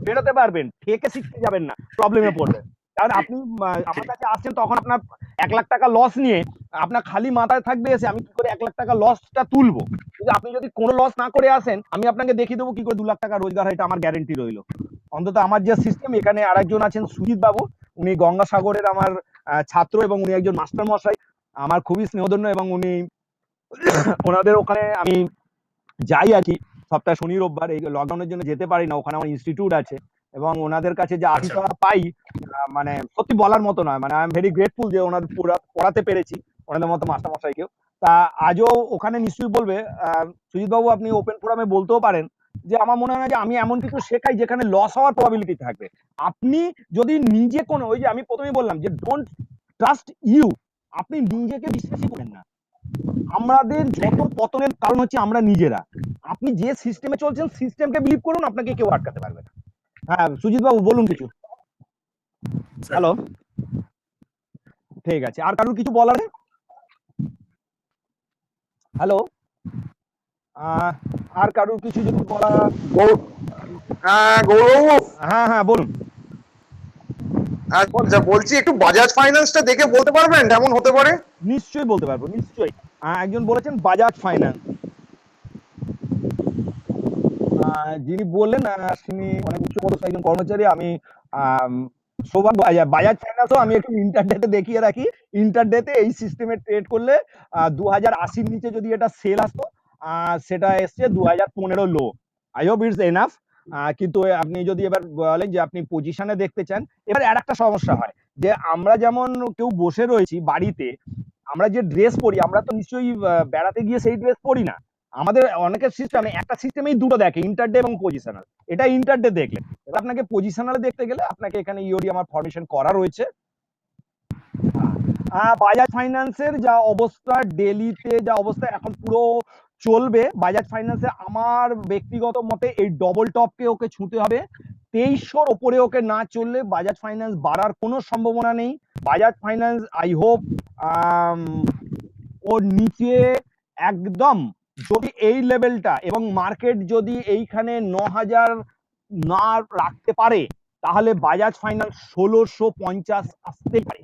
Speaker 1: বেরোতে পারবেন, ঠেকে শিখতে যাবেন না, প্রবলেমে পড়বেন। কারণ আপনি আমার কাছে আসছেন তখন আপনার 1 লাখ টাকা লস নিয়ে, আপনার খালি মাথায় থাকবে এসে আমি কি করে 1 লাখ টাকা লসটা তুলবো। কিন্তু আপনি যদি কোনো লস না করে আসেন, আমি আপনাকে দেখিয়ে দেবো কি করে 2 লাখ টাকা রোজগার হয়, এটা আমার গ্যারেন্টি রইলো। অন্তত আমার যে সিস্টেম, এখানে আরেকজন আছেন সুজিত বাবু, উনি গঙ্গাসাগরের আমার ছাত্র, এবং উনি একজন মাস্টার মশাই, আমার খুবই স্নেহধন্য, এবং উনি ওনাদের ওখানে আমি যাই আর কি সপ্তাহে শনি রোববার। এই লকডাউনের জন্য যেতে পারি না, ওখানে আমার ইনস্টিটিউট আছে, এবং ওনাদের কাছে যে আতিথ্যতা পাই মানে সত্যি বলার মতো নয়। মানে আই এম ভেরি গ্রেটফুল যে ওনাদের পড়াতে পেরেছি, ওনাদের মতো মাস্টার মশাইকেও। তা আজও ওখানে নিশ্চয়ই বলবে সুজিত বাবু, আপনি ওপেন ফোরামে বলতেও পারেন যে আমার মনে হয় না যে আমি এমন কিছু শেখাই যেখানে লস হওয়ার প্রবাবিলিটি থাকবে। আপনি যদি নিজে কোনো, ওই যে আমি প্রথমেই বললাম যে ডোন্ট ট্রাস্ট ইউ, আপনি নিজেকে বিশ্বাসই করেন না। আমাদের যত পতনের কারণ হচ্ছে আমরা নিজেরা। আপনি যে সিস্টেমে চলছেন সিস্টেমকে বিলিভ করুন, আপনাকে কেউ আটকাতে পারবে না। হ্যাঁ সুজিত বাবু বলুন কিছু। হ্যালো, ঠিক আছে, আর কারোর কিছু বলার? হ্যালো, আর কারোর কিছু যদি বলা?
Speaker 3: গৌরব,
Speaker 1: হ্যাঁ হ্যাঁ বলুন।
Speaker 3: আচ্ছা বলছি একটু বাজাজ ফাইন্যান্সটা দেখে বলতে পারবেন কেমন হতে পারে?
Speaker 1: নিশ্চয়ই বলতে পারবো, নিশ্চয়ই। একজন বলেছেন বাজাজ ফাইন্যান্স, যিনি বললেন তিনি অনেক উচ্চপদস্থ একজন কর্মচারী। আমি সৌভাগ্য বাজাজ ফাইন্যান্সও আমি একটু ইন্টারডেতে দেখিয়ে রাখি, ইন্টারডেতে এই সিস্টেমে ট্রেড করলে 2080 নিচে যদি এটা সেল আসতো, সেটা এসছে 2015 লো। I hope it's enough. কিন্তু আপনি যদি এবার বলেন যে আপনি পজিশনে দেখতে চান, এবার আর একটা সমস্যা হয় যে আমরা যেমন কেউ বসে রয়েছি বাড়িতে, আমরা যে ড্রেস পরি, আমরা তো নিশ্চয়ই বেড়াতে গিয়ে সেই ড্রেস পরি না। আমাদের অনেকের সিস্টেমে একটা সিস্টেমেই দুটো দেখে, ইন্টারডে এবং পজিশনাল। এটা ইন্টারডে দেখলেন, এবার আপনাকে পজিশনালে দেখতে গেলে আপনাকে এখানে ইওরি আমার ফরমেশন করা রয়েছে। বাজাজ ফাইন্যান্সের যা অবস্থা, ডেলিতে যা অবস্থা এখন পুরো চলবে বাজাজ ফাইন্যান্সে, আমার ব্যক্তিগত মতে এই ডবল টপকে ওকে ছুঁতে হবে। 2300 ওপরে ওকে না চললে বাজাজ ফাইন্যান্স বাড়ার কোনো সম্ভাবনা নেই। বাজাজ ফাইন্যান্স আই হোপ ওর নিচে একদম, যদি এই লেভেলটা এবং মার্কেট যদি এইখানে 9000 না রাখতে পারে, তাহলে বাজাজ ফাইন্যান্স 1650 আসতে পারে।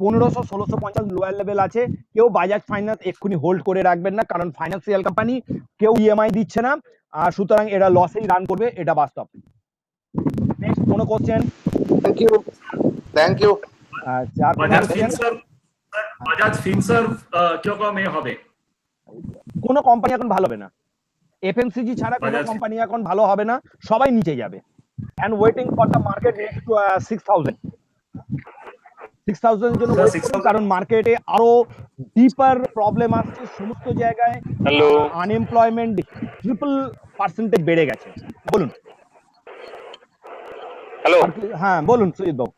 Speaker 1: 1500 1650 লোয়ার লেভেল আছে। কেউ বাজাজ ফাইন্যান্স এক্ষুনি হোল্ড করে রাখবেন না, কারণ ফাইন্যান্সিয়াল কোম্পানি, কেউ ইএমআই দিচ্ছে না, সুতরাং এরা লসেই রান করবে, এটা বাস্তব। নেক্সট কোনো question?
Speaker 3: Thank you.
Speaker 2: Bajaj Finserv কিরকম হবে?
Speaker 1: কোনো কোম্পানি এখন ভালো হবে না, এফএমসিজি ছাড়া কোনো কোম্পানি এখন ভালো হবে না, সবাই নিচে যাবে। And waiting for the market next 6000 এর জন্য, কারণ মার্কেটে আরো ডিপার প্রবলেম আসছে সমস্ত জায়গায়। আনএমপ্লয়মেন্ট 3% বেড়ে গেছে। বলুন।
Speaker 4: হ্যালো,
Speaker 1: হ্যাঁ বলুন সুজিত বাবু।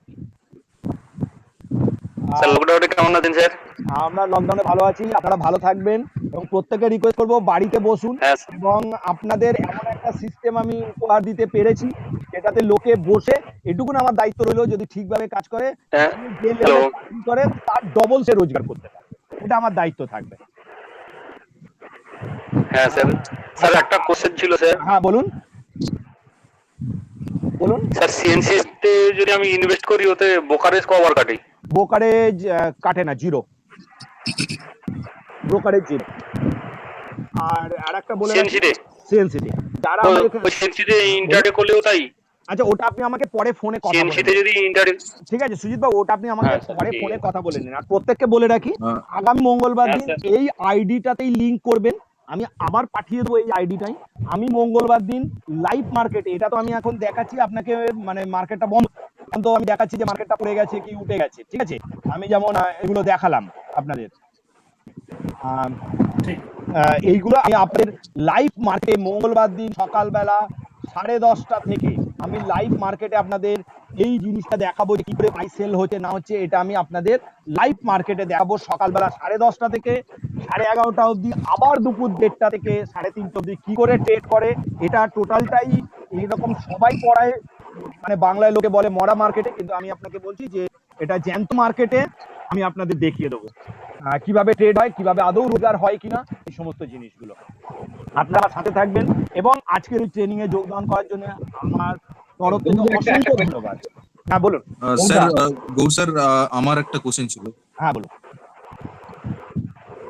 Speaker 4: স্যার লকডাউনে কেমন আছেন স্যার?
Speaker 1: আমরা লকডাউনে ভালো আছি, আপনারা ভালো থাকবেন এবং প্রত্যেকে রিকোয়েস্ট করবো বাড়িতে বসুন, এবং আপনাদের এমন একটা সিস্টেম আমি উপহার দিতে পেরেছি যেটাতে লোকে বসে, এটুকুন আমার দায়িত্ব রইলো, যদি ঠিকভাবে কাজ করে করে তার ডবল সে রোজগার করতে পারে, এটা আমার দায়িত্ব থাকবে।
Speaker 4: হ্যাঁ স্যার, স্যার একটা কোশ্চেন ছিল স্যার।
Speaker 1: হ্যাঁ বলুন বলুন।
Speaker 4: স্যার সিএনসি তে যদি আমি ইনভেস্ট করি, ওতে ব্রোকারেজ কবার কাটে?
Speaker 1: ব্রোকারেজ কাটে না, জিরো, ব্রোকারেজ জিরো। আর আরেকটা বলে সিএনসি তে যারা
Speaker 4: সিএনসি তে ইন্টারডে করলেও তাই?
Speaker 1: আচ্ছা, ওটা আপনি আমাকে পরে ফোনে কথা বলুন।
Speaker 4: সিএনসি তে যদি ইন্টারডে,
Speaker 1: ঠিক আছে সুজিত বাবু, ওটা আপনি আমাকে পরে ফোনে কথা বলে নিন। আর প্রত্যেককে বলে রাখি, আগামী মঙ্গলবার দিন এই আইডিটাতেই লিংক করবেন, আমি আবার পাঠিয়ে দেবো এই আইডিটাই। আমি মঙ্গলবার দিন লাইভ মার্কেটে, এটা তো আমি এখন দেখাচ্ছি আপনাকে, মানে মার্কেটটা বন্ধ, তো আমি দেখাচ্ছি যে মার্কেটটা পড়ে গেছে কি উঠে গেছে, ঠিক আছে? আমি যেমন এগুলো দেখালাম আপনাদের, এইগুলো আমি আপনাদের লাইভ মার্কেটে মঙ্গলবার দিন সকালবেলা 10:30 থেকে আমি লাইভ মার্কেটে আপনাদের এই জিনিসটা দেখাবো, যে কি করে বাই সেল হচ্ছে না হচ্ছে, এটা আমি আপনাদের লাইভ মার্কেটে দেখাবো সকালবেলা 10:30 থেকে 11:30 অবধি, আবার দুপুর 1:30 থেকে 3:30 অবধি কি করে ট্রেড করে। এটা টোটালটাই এইরকম সবাই পড়ায়, মানে বাংলায় লোকে বলে মরা মার্কেটে, কিন্তু আমি আপনাকে বলছি যে এটা জ্যান্ত মার্কেটে আমি আপনাদের দেখিয়ে দেবো কিভাবে ট্রেড হয়, কিভাবে আদৌ রোজগার হয় কিনা, এই সমস্ত জিনিসগুলো। আপনারা সাথে থাকবেন এবং আজকের এই ট্রেনিং এ যোগদান করার জন্য আমার তরফ থেকে অসংখ্য ধন্যবাদ। হ্যাঁ বলুন
Speaker 5: স্যার। গৌর স্যার, আমার একটা কোশ্চেন ছিল।
Speaker 1: হ্যাঁ বলুন।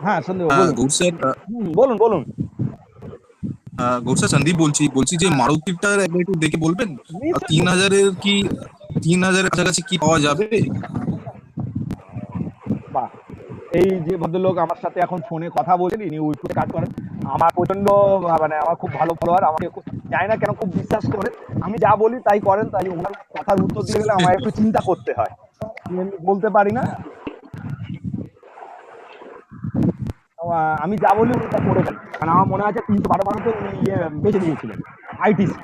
Speaker 1: হ্যাঁ সন্দীপ
Speaker 5: গৌর স্যার,
Speaker 1: বলুন বলুন।
Speaker 5: গৌর স্যার, সন্দীপ বলছি যে মারুতিটার একটু দেখে বলবেন 3000-এর কি 3000-এর কাছাকাছি কি পাওয়া যাবে?
Speaker 1: বাহ, এই যে ভদ্রলোক আমার সাথে এখন ফোনে কথা বলছেন, ইনি উইপুরে কাজ করেন, আমার প্রচন্ড, মানে আমার খুব ভালো ফলোয়ার, আমাকে জানি না কেন খুব বিশ্বাস করে, আমি যা বলি তাই করেন, তাই ওনার কথার উত্তর দিয়ে গেলে আমার একটু চিন্তা করতে হয়, বলতে পারি না, আমি যা বলি উনি তা করে দেন, কারণ আমার মনে আছে 312 উনি বেঁচে দিয়েছিলেন আইটিসি।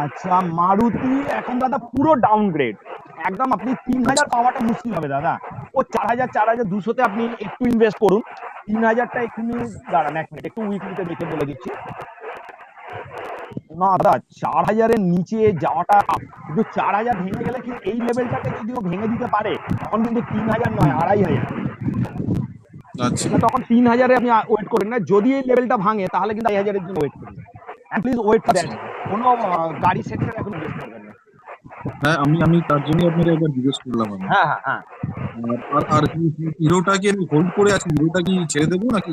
Speaker 1: আচ্ছা, মারুতি এখন দাদা পুরো ডাউনগ্রেড, একদম আপনি 3000 পাওয়াটা মুশকিল হবে দাদা। ও 4000 4200-তে আপনি একটু ইনভেস্ট করুন, 3000টা এক্ষুনি দাঁড়ান, এক মিনিট একটু উইকলিতে দেখে বলে দিচ্ছি। না দাদা, 4000-এর নিচে যাওয়াটা, কিন্তু 4000 ভেঙে গেলে কি এই লেভেলটাকে যদিও ভেঙে দিতে পারে, তখন কিন্তু 3000 নয় 2500। তখন 3000-এ আপনি ওয়েট করেন না, যদি এই লেভেলটা ভাঙে তাহলে কিন্তু 2000-এর জন্য ওয়েট করুন, প্লিজ ওয়েট করেন, কোনো গাড়ি সেক্টরে এখন ইনভেস্ট করবেন না।
Speaker 5: হ্যাঁ, আমি তার জন্য আপনাকে একবার জিজ্ঞেস করলাম।
Speaker 1: হ্যাঁ হ্যাঁ হ্যাঁ।
Speaker 5: আর হিরোটা কি আমি হোল্ড করে আছি, হিরোটা কি ছেড়ে দেবো নাকি?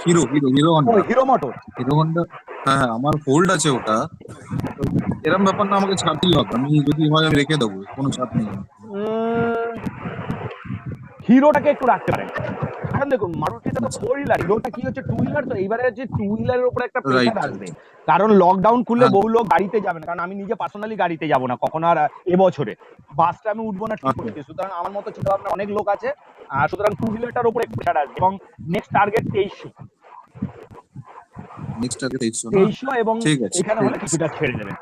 Speaker 5: Hero hero hero Honda,
Speaker 1: hero motor,
Speaker 5: hero Honda, হ্যাঁ আমার হোল্ড আছে ওটা। এরকম ব্যাপার না, আমাকে ছাড়তেই হবে, আমি যদি হয় আমি রেখে দেবো, কোনো চাপ নেই।
Speaker 1: হিরোটাকে একটু রাখতে পারেন, কারণ দেখুন মারুতিটা তো ফোর হুইলার, হিরোটা কি হচ্ছে টু হুইলার, তো এইবারে যে টু হুইলারের উপরে একটা
Speaker 5: রাইট
Speaker 1: প্রেশার আসবে, কারণ লকডাউন খুললে
Speaker 5: হ্যাঁ
Speaker 1: বহু লোক গাড়িতে যাবে না, কারণ আমি নিজে পার্সোনালি গাড়িতে যাবো না কখন আর এবছরে, বাসটা আমি উঠবো না ঠিক
Speaker 5: আচ্ছা
Speaker 1: করছি, সুতরাং আমার মতো চিন্তা ভাবনা অনেক লোক আছে, আর সুতরাং টু হুইলারটার উপরে একটু প্রেশার আসবে, এবং নেক্সট টার্গেট 2300
Speaker 5: নেক্সট টার্গেট 2300 না?
Speaker 1: 2300 এবং
Speaker 5: ঠিক আছে
Speaker 1: এখানে
Speaker 5: ঠিক
Speaker 1: হলে
Speaker 5: আছে
Speaker 1: কিছুটা ছেড়ে দেবেন।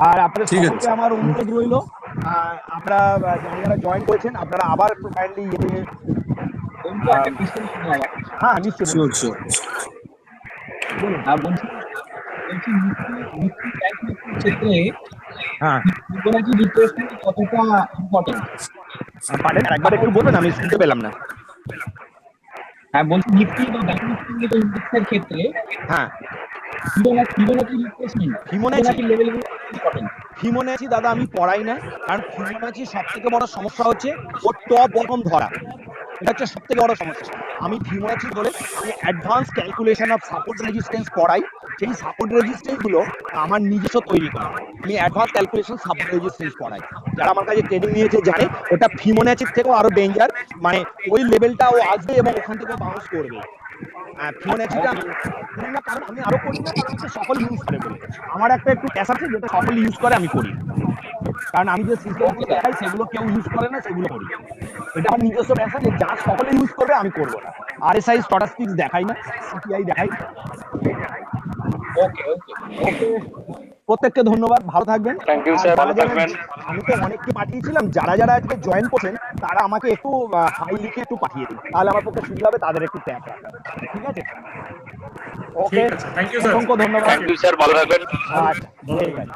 Speaker 1: আর আপনাদের
Speaker 5: ঠিক আছে
Speaker 1: সকলকে আমার অনুরোধ রইল, আপনারা যারা যারা জয়েন করেছেন আপনারা আবার একটু কাইন্ডলি
Speaker 6: বন্ধু একটা কোশ্চেন ছিল আমার।
Speaker 1: হ্যাঁ নিশ্চয়ই
Speaker 5: শিওর শিওর।
Speaker 1: বলুন।
Speaker 6: বলছি নিফটি ব্যাংক নিফটির ক্ষেত্রে
Speaker 1: হ্যাঁ
Speaker 6: ফিবোনাচি রিট্রেসমেন্ট কতটা ইম্পর্টেন্ট?
Speaker 1: পারেন একবার একটু বলবেন, আমি শুনতে পেলাম না।
Speaker 6: হ্যাঁ বলছি নিফটি বা ব্যাংক নিফটির মতো ইন্ডেক্সের ক্ষেত্রে
Speaker 1: হ্যাঁ
Speaker 6: ফিবোনাচি রিট্রেসমেন্ট,
Speaker 1: ফিবোনাচি
Speaker 6: ফিবোনাচি লেভেলগুলো ইম্পর্টেন্ট।
Speaker 1: ফিবোনাচি দাদা আমি পড়াই না, কারণ ফিবোনাচি সব থেকে বড় সমস্যা হচ্ছে ওর টপ বটম ধরা, এটা হচ্ছে সব থেকে বড় সমস্যা। আমি ফিবোনাচি বলে আমি advance calculation of support resistance পড়াই, সেই সাপোর্ট রেজিস্ট্যান্স গুলো আমার নিজস্ব তৈরি করা, আমি অ্যাডভান্স ক্যালকুলেশন সাপোর্ট রেজিস্ট্যান্স পড়াই, যারা আমার কাছে ট্রেনিং নিয়েছে জানে ওটা ফিবোনাচির থেকেও আরো ডেঞ্জার, মানে ওই লেভেলটা ও আসবে এবং ওখান থেকে বাউন্স করবে। ফিবোনাচিটা আমি করি না, কারণ আমি আরো করি না, কারণ হচ্ছে সকল ইউজ করে বলে আমার একটা একটু ক্যাশ আছে যেটা সকল ইউজ করে, আমি করি, কারণ আমি যে সিস্টেমগুলো দেখাই সেগুলো কেউ ইউজ করে না, সেগুলো করি, এটা আমার নিজস্ব ব্যাপার যে যা সকলে ইউজ করবে আমি করবো না। আরএসআই স্ট্যাটিস্টিক্স দেখাই না, সিপিআই দেখাই।
Speaker 6: ওকে ওকে
Speaker 1: ওকে, প্রত্যেককে ধন্যবাদ, ভালো থাকবেন।
Speaker 4: থ্যাংক ইউ
Speaker 1: আর
Speaker 4: স্যার,
Speaker 1: যারা
Speaker 4: ভালো
Speaker 1: যারা
Speaker 4: থাকবেন।
Speaker 1: আমি তো অনেককে পাঠিয়েছিলাম, যারা যারা আজকে জয়েন করছেন তারা আমাকে একটু হাই লিখে একটু পাঠিয়ে দিন, তাহলে আমার পক্ষে সুবিধা হবে তাদের একটু ট্যাপ রাখা, ঠিক আছে? ওকে,
Speaker 2: ঠিক আছে, থ্যাংক ইউ স্যার।
Speaker 1: অসংখ্য ধন্যবাদ।
Speaker 4: থ্যাংক ইউ স্যার, ভালো থাকবেন।
Speaker 1: আচ্ছা ঠিক আছে।